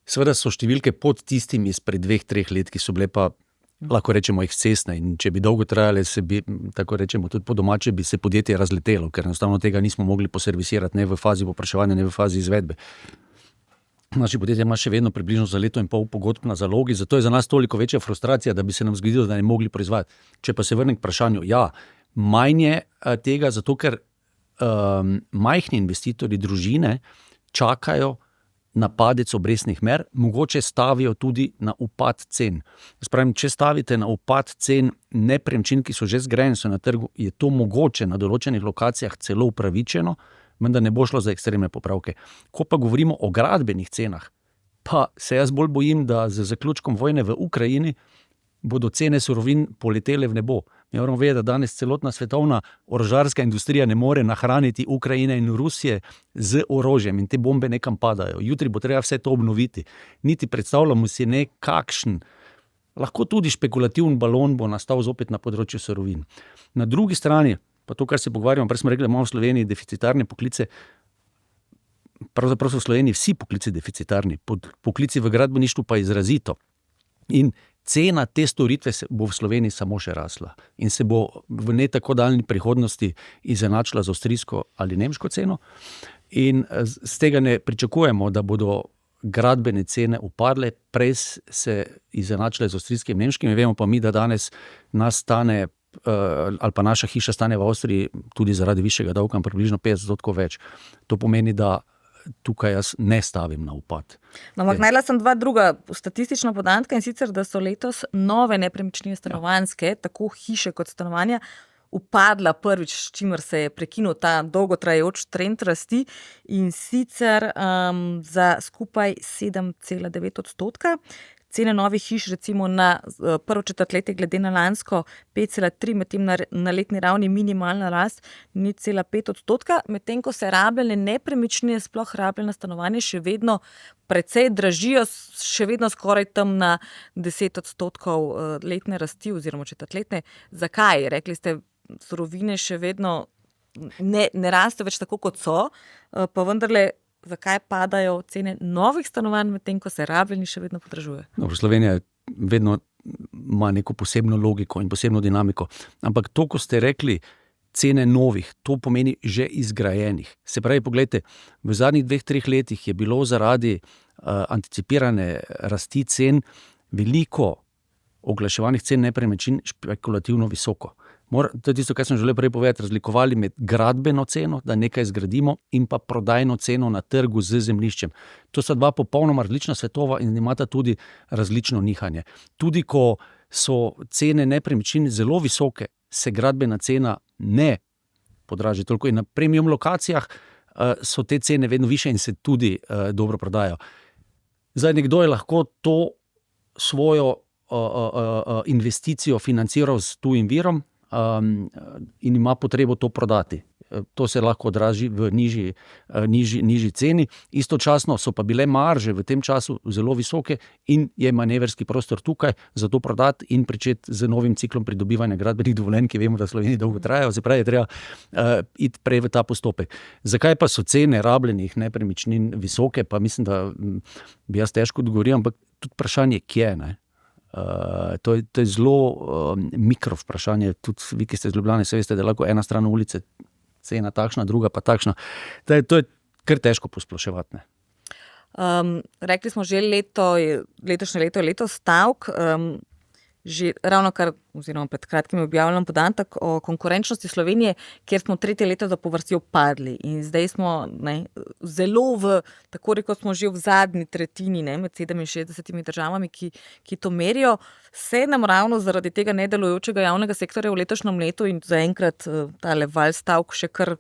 seveda so številke pod tistimi izpred 2-3 let, ki so bile pa, lahko rečemo, ekscesne, in če bi dolgo trajale, se bi, tako rečemo, tudi po domače, bi se podjetje razletelo, ker enostavno tega nismo mogli poservisirati, ne v fazi povpraševanja, ne v fazi izvedbe. Naše podjetje ima še vedno približno za 1,5 leta pogodb na zalogi, zato je za nas toliko večja frustracija, da bi se nam zgodilo, da ne mogli proizvajati. Če pa se vrnem k vprašanju, ja, manj je tega, zato ker majhni investitorji, družine čakajo na padec obrestnih mer, mogoče stavijo tudi na upad cen. Spravim, če stavite na upad cen nepremičnin, ki so že zgrajene, so na trgu, je to mogoče na določenih lokacijah celo upravičeno, vendar ne bo šlo za ekstremne popravke. Ko pa govorimo o gradbenih cenah, pa se jaz bolj bojim, da z zaključkom vojne v Ukrajini bodo cene surovin poletele v nebo. Mi moramo vedeti, da danes celotna svetovna orožarska industrija ne more nahraniti Ukrajine in Rusije z orožjem in te bombe nekam padajo. Jutri bo treba vse to obnoviti. Niti predstavljamo si nekakšen, lahko tudi špekulativen balon bo nastal zopet na področju surovin. Na drugi strani, pa to, kar se pogovarjamo, prej smo rekli, da imamo v Sloveniji deficitarne poklice, pravzaprav so v Sloveniji vsi poklici deficitarni, poklici v gradbeništvu pa izrazito. In cena te storitve bo v Sloveniji samo še rasla in se bo v ne tako daljni prihodnosti izenačila z avstrijsko ali nemško ceno. In z tega ne pričakujemo, da bodo gradbene cene upadle, prej se izenačile z avstrijskimi in nemškimi. Vemo pa mi, da danes nas stane, ali pa naša hiša stane v Avstriji tudi zaradi višjega davka približno 50% več. To pomeni, da tukaj jaz ne stavim na upad. No, ampak najla sem dva druga statistična podatka, in sicer, da so letos nove nepremičnine stanovanjske, tako hiše kot stanovanja, upadla prvič, s čimer se je prekinil ta dolgotrajajoč trend rasti, in sicer za skupaj 7,9%. Cene novih hiš recimo na prvo četrtletje glede na lansko 5,3, medtem na letni ravni minimalna rast 0,5%, medtem ko se rabljene nepremičnine, sploh rabljena stanovanja, še vedno precej dražijo, še vedno skoraj tam na 10% letne rasti oziroma četrtletne. Zakaj? Rekli ste, surovine še vedno ne rastejo več tako, kot so, pa vendarle, zakaj padajo cene novih stanovanj, medtem ko se rabljeni še vedno podražuje? No, Slovenija vedno ima neko posebno logiko in posebno dinamiko. Ampak to, ko ste rekli, cene novih, to pomeni že izgrajenih. Se pravi, pogledajte, v zadnjih 2-3 letih je bilo zaradi anticipirane rasti cen veliko oglaševanih cen nepremičnin špekulativno visoko. To je tisto, kar sem želel prej povedati, razlikovali med gradbeno ceno, da nekaj zgradimo, in pa prodajno ceno na trgu z zemljiščem. To sta dva popolnoma različna svetova in imata tudi različno nihanje. Tudi ko so cene nepremičnin zelo visoke, se gradbena cena ne podraži toliko, in na premium lokacijah so te cene vedno više in se tudi dobro prodajo. Zdaj, nekdo je lahko to svojo investicijo financiral s tujim virom, in ima potrebo to prodati. To se lahko odraži v nižji ceni. Istočasno so pa bile marže v tem času zelo visoke in je manevrski prostor tukaj za to prodati in pričeti z novim ciklom pridobivanja gradbenih dovoljenj, ki vemo, da v Sloveniji dolgo trajajo, se pravi, je treba iti prej v ta postopek. Zakaj pa so cene rabljenih nepremičnin visoke, pa mislim, da bi jaz težko odgovoril, ampak tudi vprašanje, kje, ne? To je zelo mikro vprašanje, tudi vi, ki ste iz Ljubljane, se veste, da lahko ena stran ulice cena takšna, druga pa takšna. To je kar težko posploševati, ne? Rekli smo že letošnje leto je leto stavk, že ravno kar, oziroma pred kratkim je objavljen podatek o konkurenčnosti Slovenije, kjer smo 3. leto zapovrstjo padli, in zdaj smo zelo tako rekoč smo že v zadnji tretjini, med 67 državami, ki to merijo. Se nam ravno zaradi tega nedelujočega javnega sektorja v letošnjem letu in zaenkrat tale val stavk še kar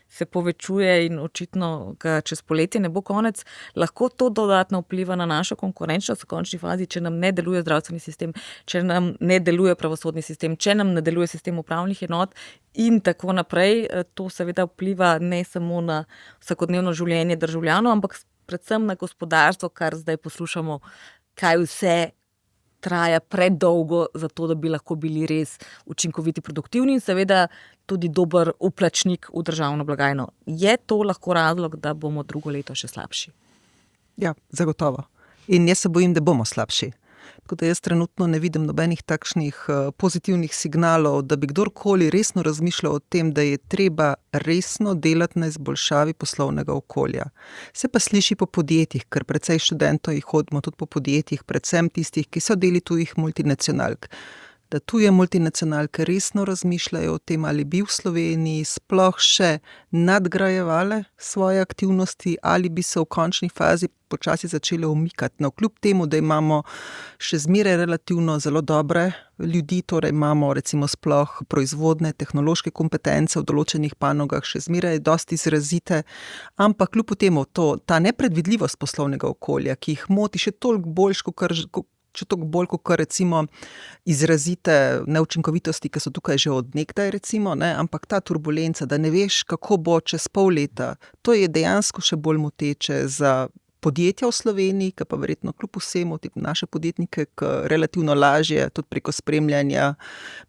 se povečuje in očitno ga čez poletje ne bo konec, lahko to dodatno vpliva na našo konkurenčnost v končni fazi, če nam ne deluje zdravstveni sistem, če nam ne deluje pravosodni sistem, če nam ne deluje sistem upravnih enot in tako naprej. To seveda vpliva ne samo na vsakodnevno življenje državljanov, ampak predvsem na gospodarstvo, kar zdaj poslušamo, kaj vse traja predolgo za to, da bi lahko bili res učinkoviti, produktivni in seveda tudi dober vplačnik v državno blagajno. Je to lahko razlog, da bomo drugo leto še slabši? Ja, zagotovo. In jaz se bojim, da bomo slabši. Tako da jaz trenutno ne vidim nobenih takšnih pozitivnih signalov, da bi kdorkoli resno razmišljal o tem, da je treba resno delati na izboljšavi poslovnega okolja. Se pa sliši po podjetjih, ker precej študentov jih hodimo tudi po podjetjih, predvsem tistih, ki so deli tujih multinacionalk. Da tuje multinacionalke resno razmišljajo o tem, ali bi v Sloveniji sploh še nadgrajevale svoje aktivnosti ali bi se v končni fazi počasi začele umikati. No, kljub temu, da imamo še zmeraj relativno zelo dobre ljudi, torej imamo recimo sploh proizvodne, tehnološke kompetence v določenih panogah, še zmeraj dosti izrazite, ampak kljub temu ta nepredvidljivost poslovnega okolja, ki jih moti še toliko bolj, kot recimo izrazite neučinkovitosti, ki so tukaj že od nekdaj recimo, ampak ta turbulenca, da ne veš, kako bo čez pol leta, to je dejansko še bolj moteče za podjetja v Sloveniji, ki pa verjetno kljub vsemu naše podjetnike, ki relativno lažje, tudi preko spremljanja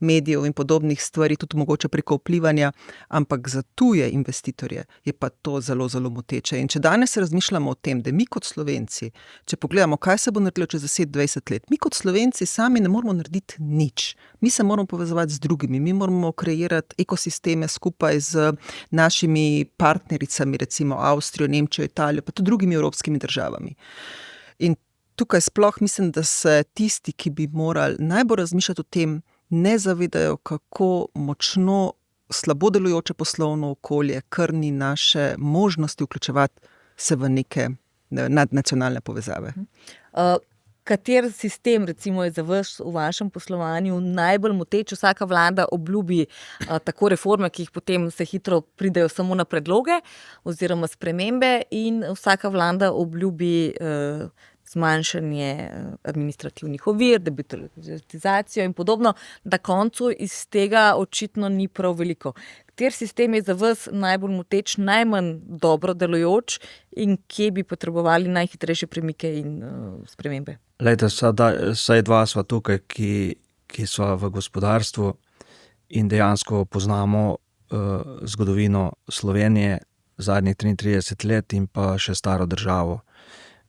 medijev in podobnih stvari, tudi mogoče preko vplivanja, ampak za tuje investitorje je pa to zelo, zelo moteče. In če danes razmišljamo o tem, da mi kot Slovenci, če pogledamo, kaj se bo naredilo čez 10-20 let, mi kot Slovenci sami ne moramo narediti nič. Mi se moramo povezovati z drugimi, mi moramo kreirati ekosisteme skupaj z našimi partnericami, recimo Avstrijo, Nemčijo, Italijo, pa tudi drugimi evropskimi državami. In tukaj sploh mislim, da se tisti, ki bi morali najbolj razmišljati o tem, ne zavedajo, kako močno slabo delujoče poslovno okolje krni naše možnosti vključevati se v neke nadnacionalne povezave. Kater sistem recimo je za vas v vašem poslovanju najbolj moteč? Vsaka vlada obljubi tako reforme, ki jih potem se hitro pridejo samo na predloge oziroma spremembe, in vsaka vlada obljubi zmanjšanje administrativnih ovir, debirokratizacijo in podobno. Na koncu iz tega očitno ni prav veliko. Kateri sistem je za vas najbolj moteč, najmanj dobro delujoč in kje bi potrebovali najhitrejše premike in spremembe? Lejte, saj dva sva tukaj, ki sva v gospodarstvu in dejansko poznamo zgodovino Slovenije zadnjih 33 let in pa še staro državo.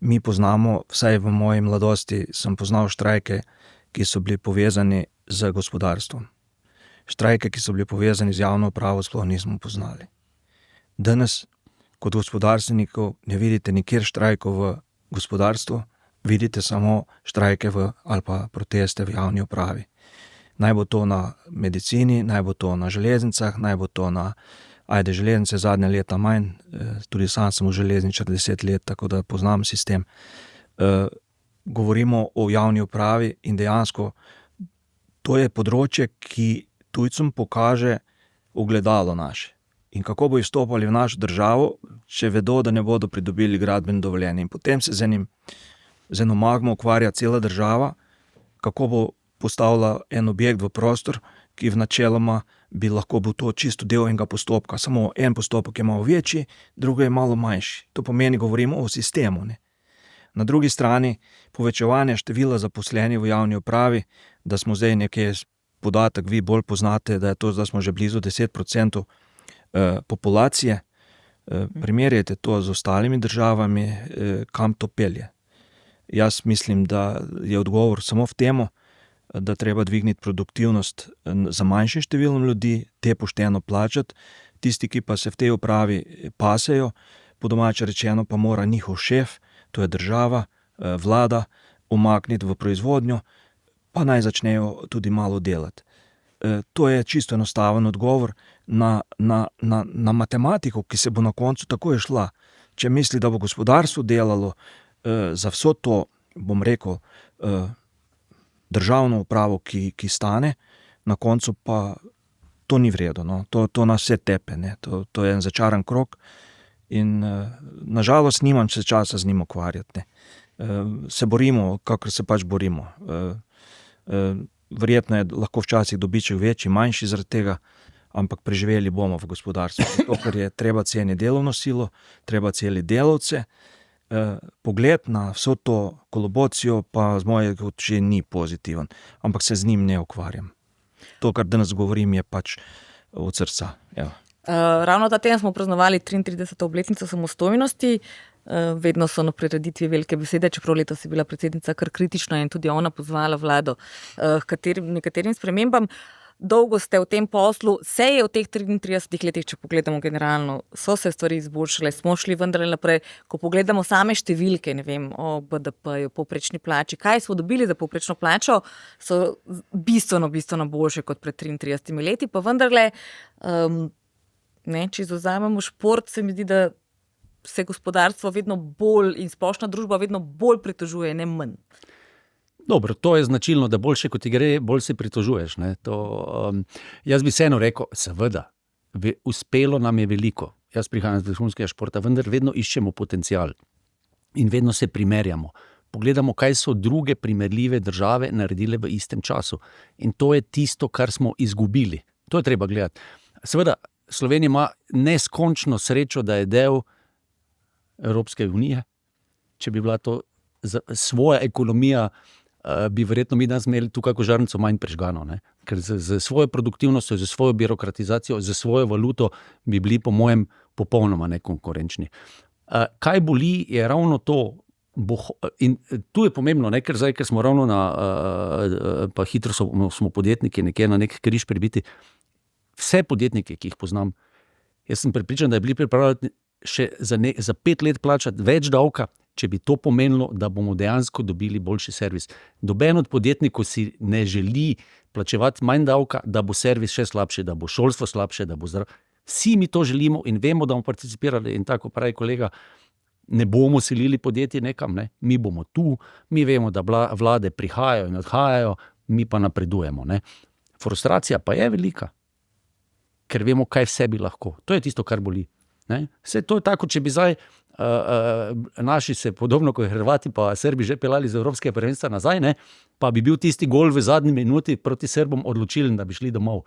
Mi poznamo, vsaj v moji mladosti sem poznal štrajke, ki so bili povezani z gospodarstvom. Štrajke, ki so bili povezani z javno upravo, sploh nismo poznali. Danes, kot gospodarstvenikov, ne vidite nikjer štrajkov v gospodarstvu, vidite samo štrajke ali pa proteste v javni upravi. Naj bo to na medicini, naj bo to na železnicah, naj bo to na železnice zadnje leta manj, tudi sam sem v železničar 10 let, tako da poznam sistem. Govorimo o javni upravi in dejansko to je področje, ki tujcem pokaže ogledalo naše. In kako bo izstopali v našo državo, če vedo, da ne bodo pridobili gradbeno dovoljenje. In potem se z eno magmo ukvarja cela država, kako bo postavila en objekt v prostor, ki v načeloma bi lahko bil to čisto del enega postopka. Samo en postopek je malo večji, drugi je malo manjši. To pomeni, govorimo o sistemu. Ne? Na drugi strani povečevanje števila zaposlenih v javni upravi, da smo zdaj nekaj podatek, vi bolj poznate, da je to, da smo že blizu 10% populacije. Primerjajte to z ostalimi državami, kam to pelje. Jaz mislim, da je odgovor samo v temu, da treba dvigniti produktivnost za manjšim številom ljudi, te pošteno plačati, tisti, ki pa se v tej upravi pasejo, po domače rečeno pa mora njihov šef, to je država, vlada, umakniti v proizvodnjo, pa naj začnejo tudi malo delati. To je čisto enostaven odgovor na matematiko, ki se bo na koncu tako šla. Če misli, da bo gospodarstvo delalo za vso to, bom rekel, državno upravo, ki stane, na koncu pa to ni vredo. No? To nas vse tepe. Ne? To je en začaran krog in nažalost nimam se časa z njim ukvarjati. Ne? Se borimo, kakor se pač borimo. Verjetno je lahko včasih dobiček večji, manjši zaradi tega, ampak preživeli bomo v gospodarstvu. Zato, ker je treba ceniti delovno silo, treba ceniti delavce. Pogled na vso to kolobocijo pa z mojega oči ni pozitiven, ampak se z njim ne ukvarjam. To, kar danes govorim, je pač od srca. Ravno ta teden smo praznovali 33. obletnico samostojnosti. Vedno so na prireditvi velike besede, čeprav letos je bila predsednica kar kritična in tudi ona pozvala vlado k nekaterim spremembam. Dolgo ste v tem poslu, se je v teh 33 letih, če pogledamo generalno, so se stvari izboljšale, smo šli vendar naprej. Ko pogledamo same številke, ne vem, o BDP-ju, povprečni plači, kaj smo dobili za povprečno plačo, so bistveno boljše kot pred 33 leti, pa vendarle, če izvzamemo šport, se mi zdi, da se gospodarstvo vedno bolj in splošna družba vedno bolj pritožuje, ne manj. Dobro, to je značilno, da boljše kot ti gre, bolj se pritožuješ. Jaz bi vseeno rekel, seveda, uspelo nam je veliko. Jaz prihajam z vrhunskega športa, vendar vedno iščemo potencial in vedno se primerjamo. Pogledamo, kaj so druge primerljive države naredile v istem času. In to je tisto, kar smo izgubili. To je treba gledati. Seveda, Slovenija ima neskončno srečo, da je del Evropske unije. Če bi bila to svoja ekonomija, bi verjetno mi danes imeli tukaj žarnico manj prežgano. Ne? Ker z svojo produktivnostjo, z svojo birokratizacijo, z svojo valuto bi bili po mojem popolnoma nekonkurenčni. Kaj boli, je ravno to, in tu je pomembno, ne? Ker smo ravno pa hitro smo podjetniki, nekje na nek križ pribiti. Vse podjetnike, ki jih poznam, jaz sem prepričan, da je bili pripravljeni še za 5 let plačati več davka če bi to pomenilo, da bomo dejansko dobili boljši servis. Noben od podjetnikov si ne želi plačevati manj davka, da bo servis še slabši, da bo šolstvo slabše, da bo zdrav. Vsi mi to želimo in vemo, da bomo participirali in tako pravi kolega, ne bomo silili podjetji nekam, ne? Mi bomo tu, mi vemo, da vlade prihajajo in odhajajo, mi pa napredujemo. Ne? Frustracija pa je velika, ker vemo, kaj vse bi lahko. To je tisto, kar boli. Ne? Vse to je tako, če bi zdaj naši se podobno kot Hrvati pa Srbi že pelali z evropskega prvenstva nazaj, ne? Pa bi bil tisti gol v zadnji minuti proti Srbom odločilen, da bi šli domov.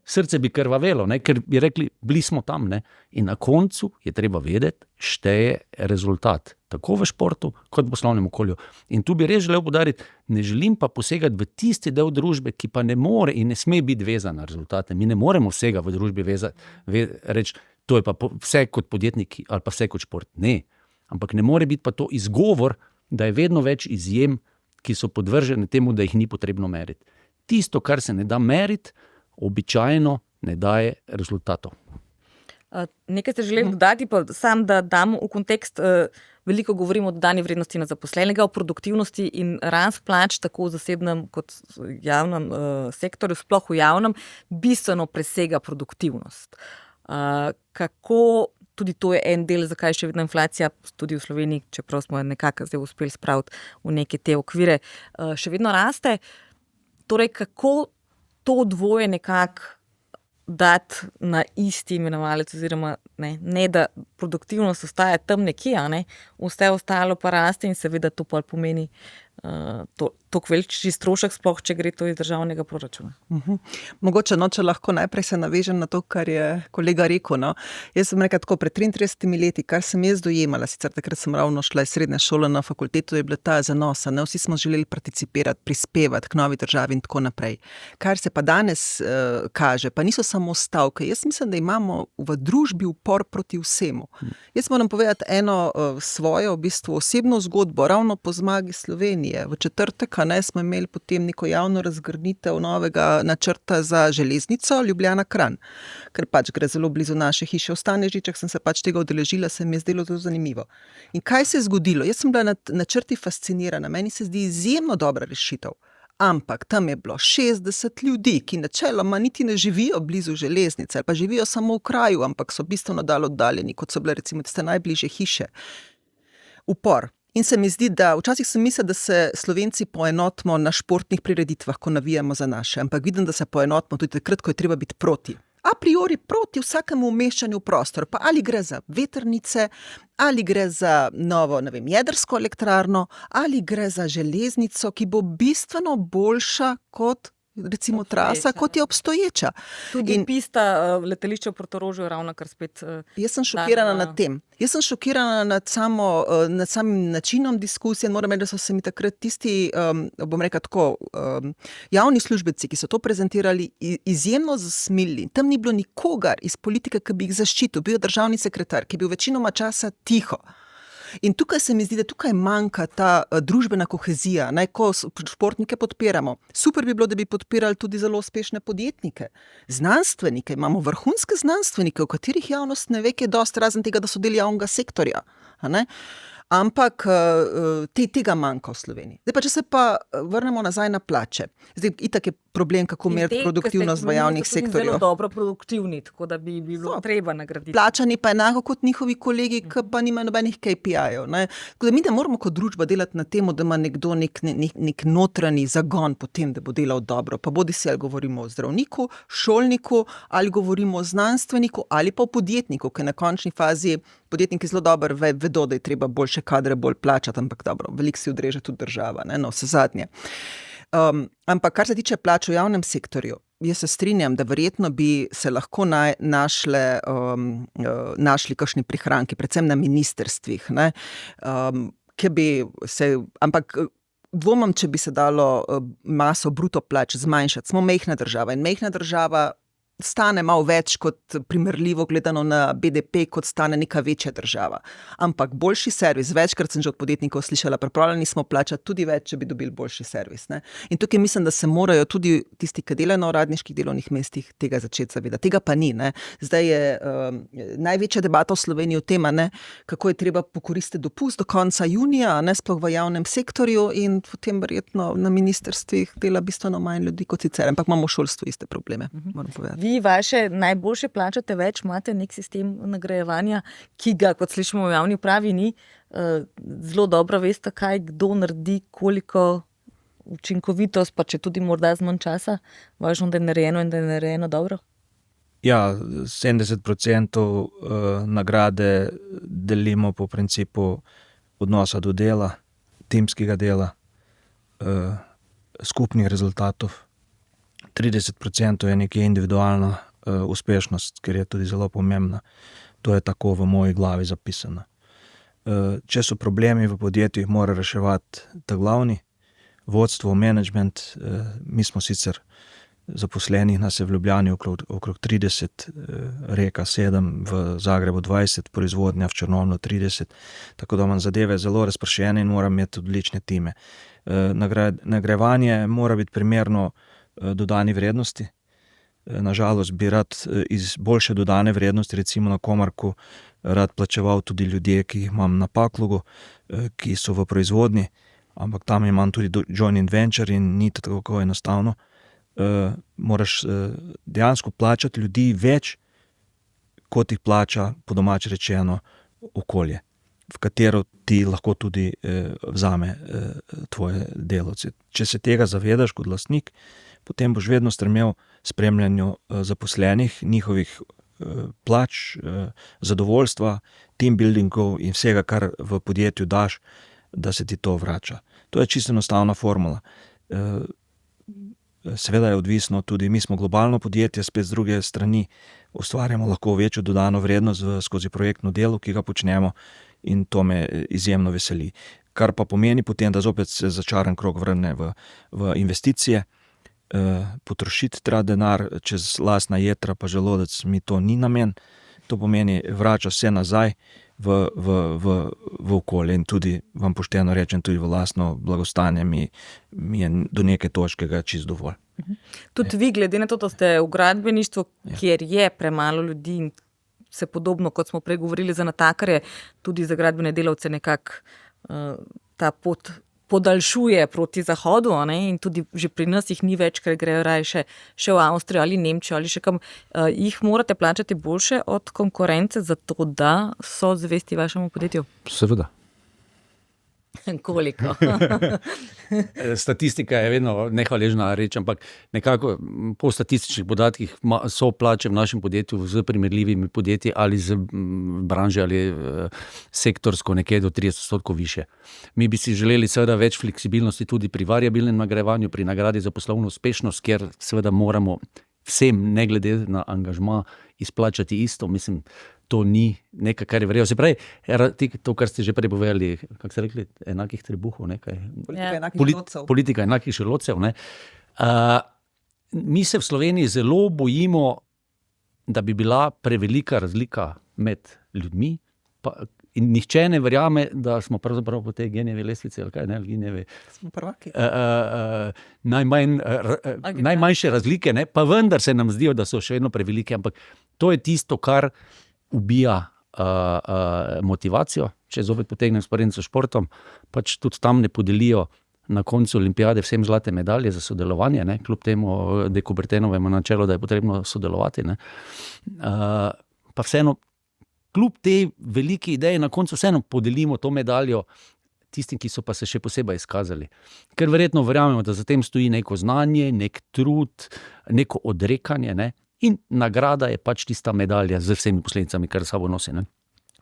Srce bi krvavelo, ne? Ker bi rekli, bili smo tam. Ne? In na koncu je treba vedeti, šteje rezultat. Tako v športu, kot v poslovnem okolju. In tu bi res želel poudariti, ne želim pa posegati v tisti del družbe, ki pa ne more in ne sme biti vezan na rezultate. Mi ne moremo vsega v družbi reči, to je pa vse kot podjetniki ali pa vse kot šport. Ne. Ampak ne more biti pa to izgovor, da je vedno več izjem, ki so podvržene temu, da jih ni potrebno meriti. Tisto, kar se ne da meriti, običajno ne daje rezultatov. Nekaj ste želeli dodati, pa sam, da damo v kontekst, veliko govorimo o dodani vrednosti na zaposlenega, o produktivnosti in rast plač, tako v zasebnem kot javnem sektorju, sploh v javnem, bistveno presega produktivnost. Kako, tudi to je en del, zakaj še vedno inflacija, tudi v Sloveniji, čeprav smo nekako zdaj uspeli spraviti v neke te okvire, še vedno raste. Torej, kako to dvoje nekako dati na isti imenovalec, oziroma ne da produktivnost ostaja tam nekje, vse ostalo pa raste in seveda to pa pomeni toliko večji strošek, sploh če gre to iz državnega proračuna. Mogoče, če lahko najprej se navežem na to, kar je kolega rekel. Jaz sem rekla tako, pred 33 leti, kar sem jaz dojemala, sicer takrat sem ravno šla iz srednje šole na fakulteto, je bila ta zanosa. Vsi smo želeli participirati, prispevati k novi državi in tako naprej. Kar se pa danes kaže, pa niso samo stavke. Jaz mislim, da imamo v družbi upor proti vsemu. Jaz moram povedati eno svojo, v bistvu osebno zgodbo, ravno po zmagi Slovenije. V četrtek smo imeli potem neko javno razgrnitev novega načrta za železnico Ljubljana-Kranj, ker pač gre zelo blizu naše hiše. V Stanežičah sem se pač tega udeležila, se mi je zdelo zelo zanimivo. In kaj se je zgodilo? Jaz sem bila na načrti fascinirana, meni se zdi izjemno dobra rešitev. Ampak tam je bilo 60 ljudi, ki načeloma niti ne živijo blizu železnice, ali pa živijo samo v kraju, ampak so bistveno dalj oddaljeni, kot so bile recimo tiste najbližje hiše. Upor. In se mi zdi, da včasih sem mislila, da se Slovenci poenotimo na športnih prireditvah, ko navijamo za naše, ampak vidim, da se poenotimo tudi takrat, ko je treba biti proti. A priori proti vsakemu umeščanju v prostor, pa ali gre za vetrnice, ali gre za novo, jedrsko elektrarno, ali gre za železnico, ki bo bistveno boljša kot recimo trasa, kot je obstoječa. Tudi pista letališča v Portorožu je ravno kar spet... Jaz sem šokirana nad tem. Jaz sem šokirana nad samim načinom diskusije. Moram reči, da so se mi takrat tisti, bom rekla tako, javni službenci, ki so to prezentirali, izjemno zasmilili. Tam ni bilo nikogar iz politike, ki bi jih zaščitil. Bil je državni sekretar, ki je bil večinoma časa tiho. In tukaj se mi zdi, da tukaj manjka ta družbena kohezija, ko športnike podpiramo. Super bi bilo, da bi podpirali tudi zelo uspešne podjetnike, znanstvenike. Imamo vrhunske znanstvenike, o katerih javnost ne ve, kaj je dosti, razen tega, da so del javnega sektorja. Ampak tega manjka v Sloveniji. Zdaj pa, če se pa vrnemo nazaj na plače. Zdaj, itak je problem, kako meriti produktivnost v javnih sektorju. Zelo dobro produktivni, tako da bi bilo treba nagraditi. Plačani pa enako kot njihovi kolegi, ki pa nimajo nobenih KPI-jev. Tako da mi ne moramo kot družba delati na tem, da ima nekdo nek notranji zagon po tem, da bo delal dobro. Pa bodi si ali govorimo o zdravniku, šolniku, ali govorimo o znanstveniku, ali pa o podjetniku, ki na končni fazi podjetniki zelo dobro vedo, da je treba boljše kadre bolj plačati, ampak dobro, veliko si odreže tudi država, vse zadnje. Ampak kar se tiče plač v javnem sektorju, jaz se strinjam, da verjetno bi se lahko našli kakšni prihranki, predvsem na ministrstvih, ampak dvomim, če bi se dalo maso bruto plač zmanjšati. Smo majhna država in majhna država stane malo več kot primerljivo gledano na BDP, kot stane neka večja država. Ampak boljši servis, večkrat sem že od podjetnikov slišala, pripravljeni smo plačati tudi več, če bi dobili boljši servis. Ne? In tukaj mislim, da se morajo tudi tisti, ki delajo na uradniških delovnih mestih, tega začeti zavedati. Tega pa ni. Ne? Zdaj je največja debata v Sloveniji o tem, ne? Kako je treba pokoristiti dopust do konca junija, ne sploh v javnem sektorju, in potem verjetno na ministrstvih dela bistveno manj ljudi kot sicer. Ampak imamo v šolstvu iste probleme, moram povedati. Vi vaše najboljše plačate več, imate nek sistem nagrajevanja, ki ga, kot slišimo v javni upravi, ni. Zelo dobro veste, kaj kdo naredi, koliko učinkovitost, pa če tudi morda z manj časa, važno, da je narejeno in da je narejeno dobro. Ja, 70% nagrade delimo po principu odnosa do dela, timskega dela, skupnih rezultatov. 30% je nekje individualna uspešnost, ker je tudi zelo pomembna. To je tako v moji glavi zapisano. Če so problemi v podjetjih, mora reševati ta glavni, vodstvo, management. Mi smo sicer zaposlenih, nas je v Ljubljani okrog 30, Reka 7, v Zagrebu 20, proizvodnja v Črnomlju 30, tako da imam zadeve zelo razpršene in moram imeti odlične time. Nagrajevanje mora biti primerno dodani vrednosti. Nažalost bi rad iz boljše dodane vrednosti, recimo na Komarku, rad plačeval tudi ljudje, ki jih imam na Paklogu, ki so v proizvodni, ampak tam imam tudi joint venture in ni to tako enostavno. Moraš dejansko plačati ljudi več, kot jih plača, po domače rečeno, okolje, v katero ti lahko tudi vzame tvoje delavce. Če se tega zavedaš kot lastnik, potem boš vedno stremel spremljanju zaposlenih, njihovih plač, zadovoljstva, team buildingov in vsega, kar v podjetju daš, da se ti to vrača. To je čisto enostavna formula. Seveda je odvisno tudi, mi smo globalno podjetje, spet z druge strani ustvarjamo lahko večjo dodano vrednost skozi projektno delo, ki ga počnemo, in to me izjemno veseli. Kar pa pomeni potem, da zopet se začaran krog vrne v investicije, potrošiti treba denar čez lastna jetra pa želodec, mi to ni namen. To pomeni, vrača se nazaj v okolje in tudi, vam pošteno rečem, tudi v lastno blagostanje mi je do neke točke ga čisto dovolj. Tudi vi, glede na to, da ste v gradbeništvu, kjer je premalo ljudi in se podobno, kot smo prej govorili za natakarje, tudi za gradbene delavce nekako ta pot podaljšuje proti zahodu, ne? In tudi že pri nas jih ni več, ker grejo raje še v Avstrijo ali Nemčijo ali še kam. Jih morate plačati boljše od konkurence, zato da so zvesti vašemu podjetju? Seveda. Koliko? Statistika je vedno nehvaležna reč, ampak nekako po statističnih podatkih so plače v našem podjetju z primerljivimi podjetji ali z branže ali sektorsko nekje do 30% više. Mi bi si želeli seveda več fleksibilnosti tudi pri variabilnem nagrajevanju, pri nagradi za poslovno uspešnost, kjer seveda moramo vsem, ne glede na angažma, izplačati isto. Mislim, to ni nekaj, kar je verjetno. Se pravi, to, kar ste že prej povedali, kako ste rekli, enakih trebuhov, nekaj. Politika enakih želodcev. Mi se v Sloveniji zelo bojimo, da bi bila prevelika razlika med ljudmi, in nihče ne verjame, da smo pravzaprav po tej Ginijevi lestvici, ali kaj, ne, Ginijevi. Smo prvaki. Najmanjše razlike, ne, pa vendar se nam zdijo, da so še vedno prevelike, ampak to je tisto, kar ubija motivacijo, če zopet potegnem sporednico s športom, pač tudi tam ne podelijo na koncu olimpijade vsem zlate medalje za sodelovanje, ne, kljub temu De Coubertinovemu načelu, da je potrebno sodelovati, ne. Pa vseeno, kljub tej veliki ideji, na koncu vseeno podelimo to medaljo tistim, ki so pa se še posebej izkazali. Ker verjetno verjamemo, da za tem stoji neko znanje, nek trud, neko odrekanje, ne. In nagrada je pač tista medalja z vsemi posledicami, kar sabo nosi, ne.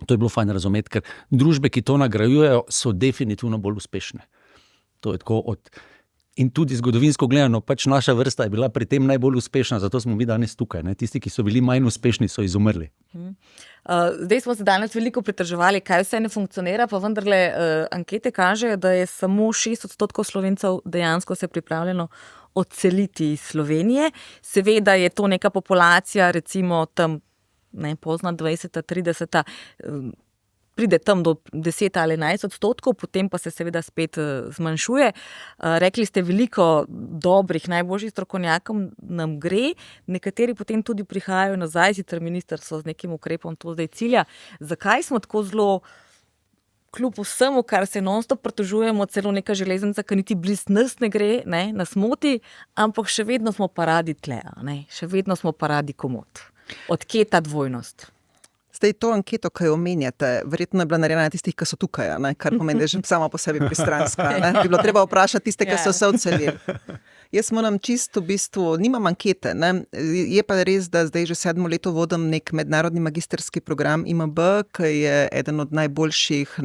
To je bilo fajn razumeti, ker družbe, ki to nagrajujejo, so definitivno bolj uspešne. To je tako in tudi zgodovinsko gledano, pač naša vrsta je bila pri tem najbolj uspešna, zato smo mi danes tukaj, ne. Tisti, ki so bili manj uspešni, so izumrli. Zdaj smo se danes veliko pritoževali, kaj vse ne funkcionira, pa vendarle ankete kažejo, da je samo 6% Slovencev dejansko se pripravljeno odseliti iz Slovenije. Seveda je to neka populacija, recimo tam pozna 20, 30, pride tam do 10 ali 11%, potem pa se seveda spet zmanjšuje. Rekli ste, veliko dobrih, najboljših strokovnjakov nam gre, nekateri potem tudi prihajajo nazaj, sicer ministrstvo z nekim ukrepom to zdaj cilja. Zakaj smo tako zelo, kljub vsemu, kar se non-stop pritožujemo, celo neka železnica, ki niti blizu nas ne gre, nas moti, ampak še vedno smo pa radi tle, še vedno smo pa radi komod. Odkje ta dvojnost? Zdaj, to anketo, ki jo omenjate, verjetno je bila narejena na tistih, ki so tukaj, kar pomeni, da je že sama po sebi pristranska. Bi bilo treba vprašati tiste, ki so se odselili. Jaz moram čisto v bistvu, nimam ankete. Je pa res, da zdaj že 7 leto vodim nek mednarodni magisterski program IMB, ki je eden od najboljših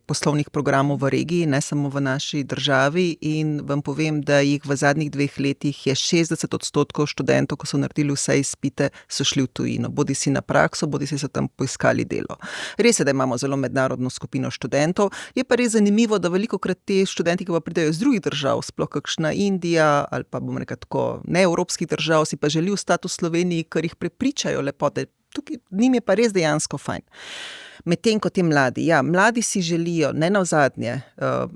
poslovnih programov v regiji, ne samo v naši državi. In vam povem, da jih v zadnjih 2 letih je 60% študentov, ko so naredili vse izpite, so šli v tujino. Bodi si na prakso, bodi si so tam poiskali delo. Res je, da imamo zelo mednarodno skupino študentov. Je pa res zanimivo, da velikokrat te študenti, ki pa pridejo iz drugih držav, sploh kakšna Indija ali pa bom rekel tako neevropskih držav, si pa želijo ostati v Sloveniji, ker jih prepričajo lepote. Tukaj njim je pa res dejansko fajn. Medtem ko ti mladi, mladi si želijo, ne navzadnje,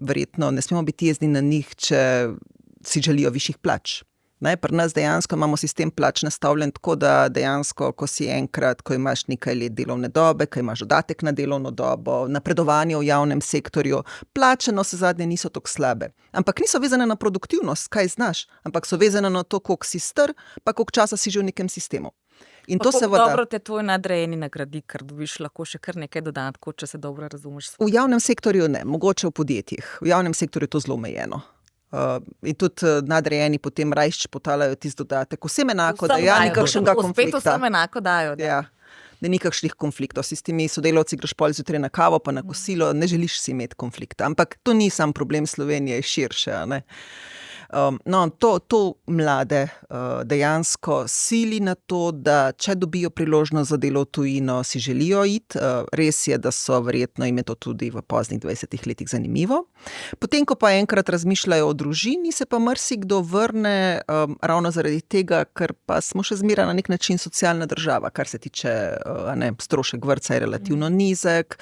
verjetno ne smemo biti jezni na njih, če si želijo višjih plač. Pri nas dejansko imamo sistem plač nastavljen tako, da dejansko, ko si enkrat, ko imaš nekaj let delovne dobe, ko imaš dodatek na delovno dobo, napredovanje v javnem sektorju, plače zadnje niso tako slabe. Ampak niso vezane na produktivnost, kaj znaš, ampak so vezane na to, koliko si star, pa koliko časa si že v nekem sistemu. In to seveda dobro te tvoj nadrejeni nagradi, ker dobiš lahko še kar nekaj dodatkov, če se dobro razumeš. V javnem sektorju ne, mogoče v podjetjih. V javnem sektorju je to zelo omejeno. In tudi nadrejeni potem rajšč potalajo tisti dodatek. Vsem enako, da ni kakšnega konflikta. Vsem enako dajo. Da ni kakšnih konfliktov. S temi sodelavci greš pol zjutraj na kavo, pa na kosilo, ne želiš si imeti konflikta. Ampak to ni sam problem Slovenije, je širše, ne? To mlade dejansko sili na to, da če dobijo priložnost za delo v tujino, si želijo iti. Res je, da so verjetno jim je to tudi v poznih 20 letih zanimivo. Potem, ko pa enkrat razmišljajo o družini, se pa marsikdo vrne ravno zaradi tega, ker pa smo še zmeraj na nek način socialna država, kar se tiče strošek vrtca je relativno nizek,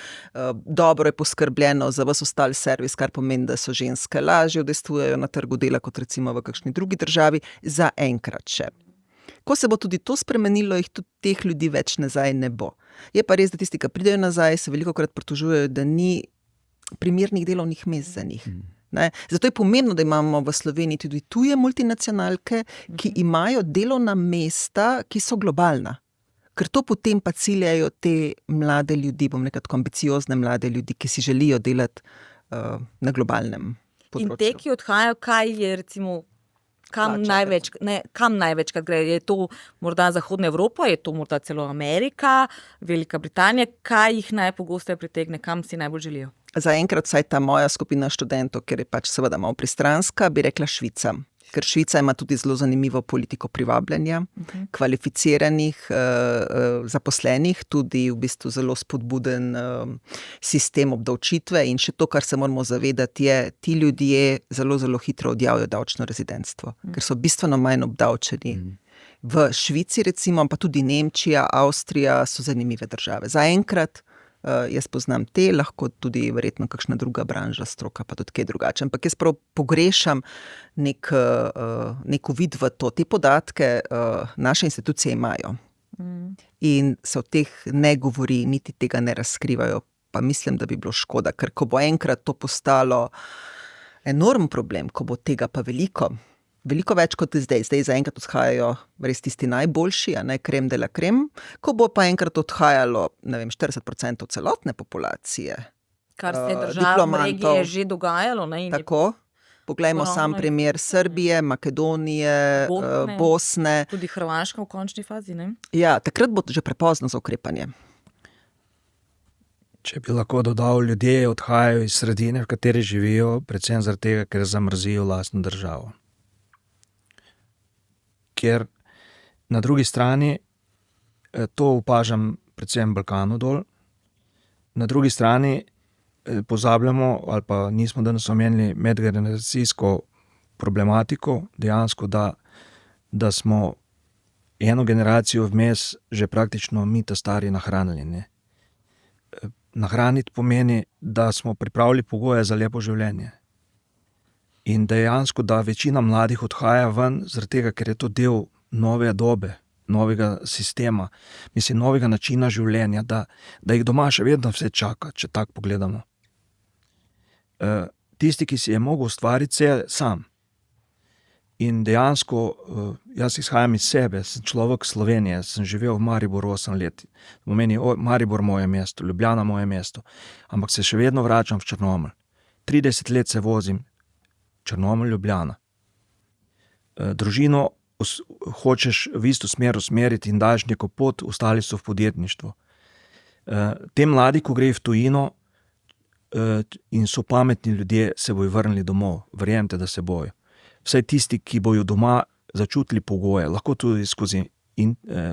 dobro je poskrbljeno za ves ostali servis, kar pomeni, da so ženske lažje udejstvujejo na trgu dela kot recimo v kakšni drugi državi, za enkrat še. Ko se bo tudi to spremenilo, jih tudi teh ljudi več nazaj ne bo. Je pa res, da tisti, ki pridejo nazaj, se velikokrat pritožujejo, da ni primernih delovnih mest za njih. Zato je pomembno, da imamo v Sloveniji tudi tuje multinacionalke, ki imajo delovna mesta, ki so globalna. Ker to potem pa ciljajo te mlade ljudi, bom rekel tako ambiciozne mlade ljudi, ki si želijo delati na globalnem področju. In te, ki odhajajo, kaj je recimo, kam največkrat gre? Je to morda Zahodna Evropa, je to morda celo Amerika, Velika Britanija? Kaj jih najpogosteje pritegne, kam si najbolj želijo? Zaenkrat vsaj ta moja skupina študentov, ker je pač seveda malo pristranska, bi rekla Švica. Ker Švica ima tudi zelo zanimivo politiko privabljanja, kvalificiranih zaposlenih, tudi v bistvu zelo spodbuden sistem obdavčitve in še to, kar se moramo zavedati, je, ti ljudje zelo, zelo hitro odjavijo davčno rezidentstvo, ker so bistveno manj obdavčeni. V Švici recimo, pa tudi Nemčija, Avstrija so zanimive države. Zaenkrat jaz poznam te, lahko tudi verjetno kakšna druga branža, stroka, pa tudi kaj drugače. Ampak jaz prav pogrešam nek uvid v to. Te podatke naše institucije imajo. In se o teh ne govori, niti tega ne razkrivajo. Pa mislim, da bi bilo škoda, ker ko bo enkrat to postalo enorm problem, ko bo tega pa veliko več kot zdaj. Zdaj zaenkrat odhajajo res tisti najboljši, krem de la krem. Ko bo pa enkrat odhajalo, 40% celotne populacije. Kar se je državam regije že dogajalo. Tako. Poglejmo sam primer Srbije, Makedonije, Bosne. Tudi Hrvaška v končni fazi, ne? Ja, takrat bo že prepozno za ukrepanje. Če bi lahko dodal, ljudje odhajajo iz sredine, v kateri živijo, predvsem zaradi tega, ker zamrzijo lastno državo. Ker na drugi strani, to opažam predvsem Balkanu dol, na drugi strani pozabljamo, ali pa nismo danes omenili medgeneracijsko problematiko, dejansko, da smo eno generacijo vmes že praktično mi ta stari nahranili. Ne? Nahraniti pomeni, da smo pripravili pogoje za lepo življenje. In dejansko, da večina mladih odhaja ven, zaradi tega, ker je to del nove dobe, novega sistema, mislim, novega načina življenja, da jih doma še vedno vse čaka, če tako pogledamo. Tisti, ki si je mogel ustvariti vse sam. In dejansko, jaz izhajam iz sebe, sem človek Slovenije, sem živel v Mariboru 8 let. Pomeni, Maribor moje mesto, Ljubljana moje mesto, ampak se še vedno vračam v Črnomelj. 30 let se vozim, Črnomelj, Ljubljana. Družino hočeš v isto smer usmeriti in daš neko pot, ostali so v podjetništvu. Te mladi, ko gre v tujino in so pametni ljudje, se bojo vrnili domov. Verjemite, da se bojo. Vsaj tisti, ki bojo doma začutili pogoje, lahko tudi skozi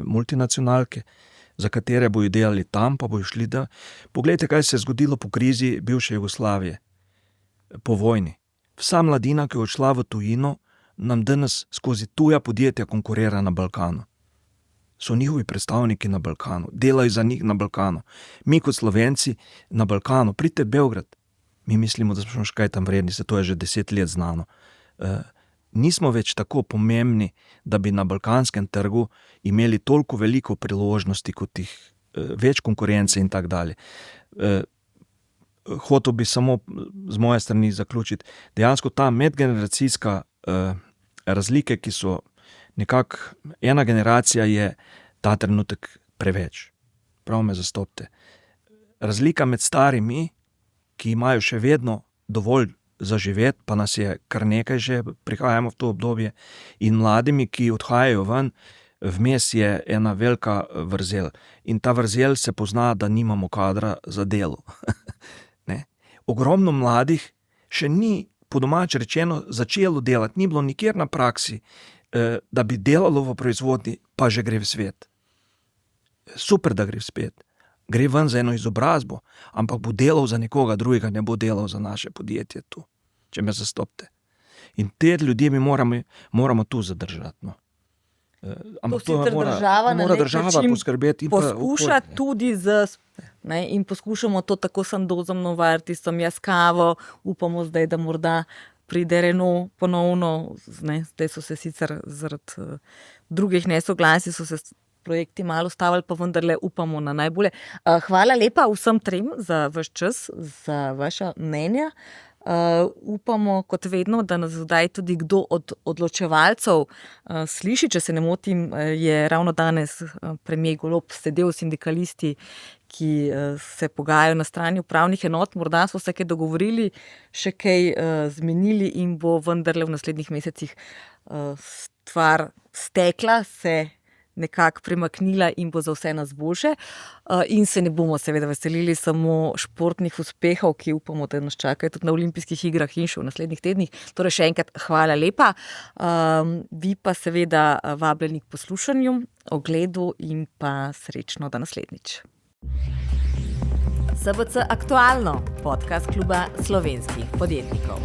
multinacionalke, za katere bojo delali tam, pa bojo šli. Poglejte, kaj se je zgodilo po krizi bivše Jugoslavije, po vojni. Vsa mladina, ki je odšla v tujino, nam danes skozi tuja podjetja konkurira na Balkanu. So njihovi predstavniki na Balkanu, delajo za njih na Balkanu. Mi kot Slovenci na Balkanu, pridite v Beograd, mi mislimo, da smo še kaj tam vredni, se to je že 10 let znano. Nismo več tako pomembni, da bi na balkanskem trgu imeli toliko veliko priložnosti, kot jih več konkurence in tako dalje. Hotel bi samo z moje strani zaključiti. Dejansko ta medgeneracijska razlike, ki so nekako, ena generacija je ta trenutek preveč. Prav me zastopite. Razlika med starimi, ki imajo še vedno dovolj za živeti, pa nas je kar nekaj že, prihajamo v to obdobje, in mladimi, ki odhajajo ven, vmes je ena velika vrzel. In ta vrzel se pozna, da nimamo kadra za delo. Ogromno mladih še ni, po domače rečeno, začelo delati, ni bilo nikjer na praksi, da bi delalo v proizvodnji, pa že gre v svet. Super, da gre v svet. Gre ven za eno izobrazbo, ampak bo delal za nekoga drugega, ne bo delal za naše podjetje tu, če me zastopite. In te ljudje mi moramo tu zadržati. No. Ampak to mora država poskrbeti. Poskuša tudi in poskušamo to tako sandozom navajati, sem jaz kavo, upamo zdaj, da morda pride Renault ponovno, zdaj so se sicer zaradi drugih nesoglasij, so se projekti malo stavili, pa vendarle upamo na najbolje. Hvala lepa vsem trem za vaš čas, za vaša mnenja. Upamo, kot vedno, da nas zdaj tudi kdo od odločevalcev sliši. Če se ne motim, je ravno danes premier Golob sedel s sindikalisti, ki se pogajajo na strani upravnih enot. Morda so se kaj dogovorili, še kaj zmenili in bo vendarle v naslednjih mesecih stvar stekla, se nekako premaknila in bo za vse nas boljše. In se ne bomo seveda veselili samo športnih uspehov, ki upamo, da nas čakajo tudi na olimpijskih igrah in še v naslednjih tednih. Torej še enkrat hvala lepa. Vi pa seveda vabljeni k poslušanju, ogledu in pa srečno do naslednjič. SBC Aktualno, podcast kluba slovenskih podjetnikov.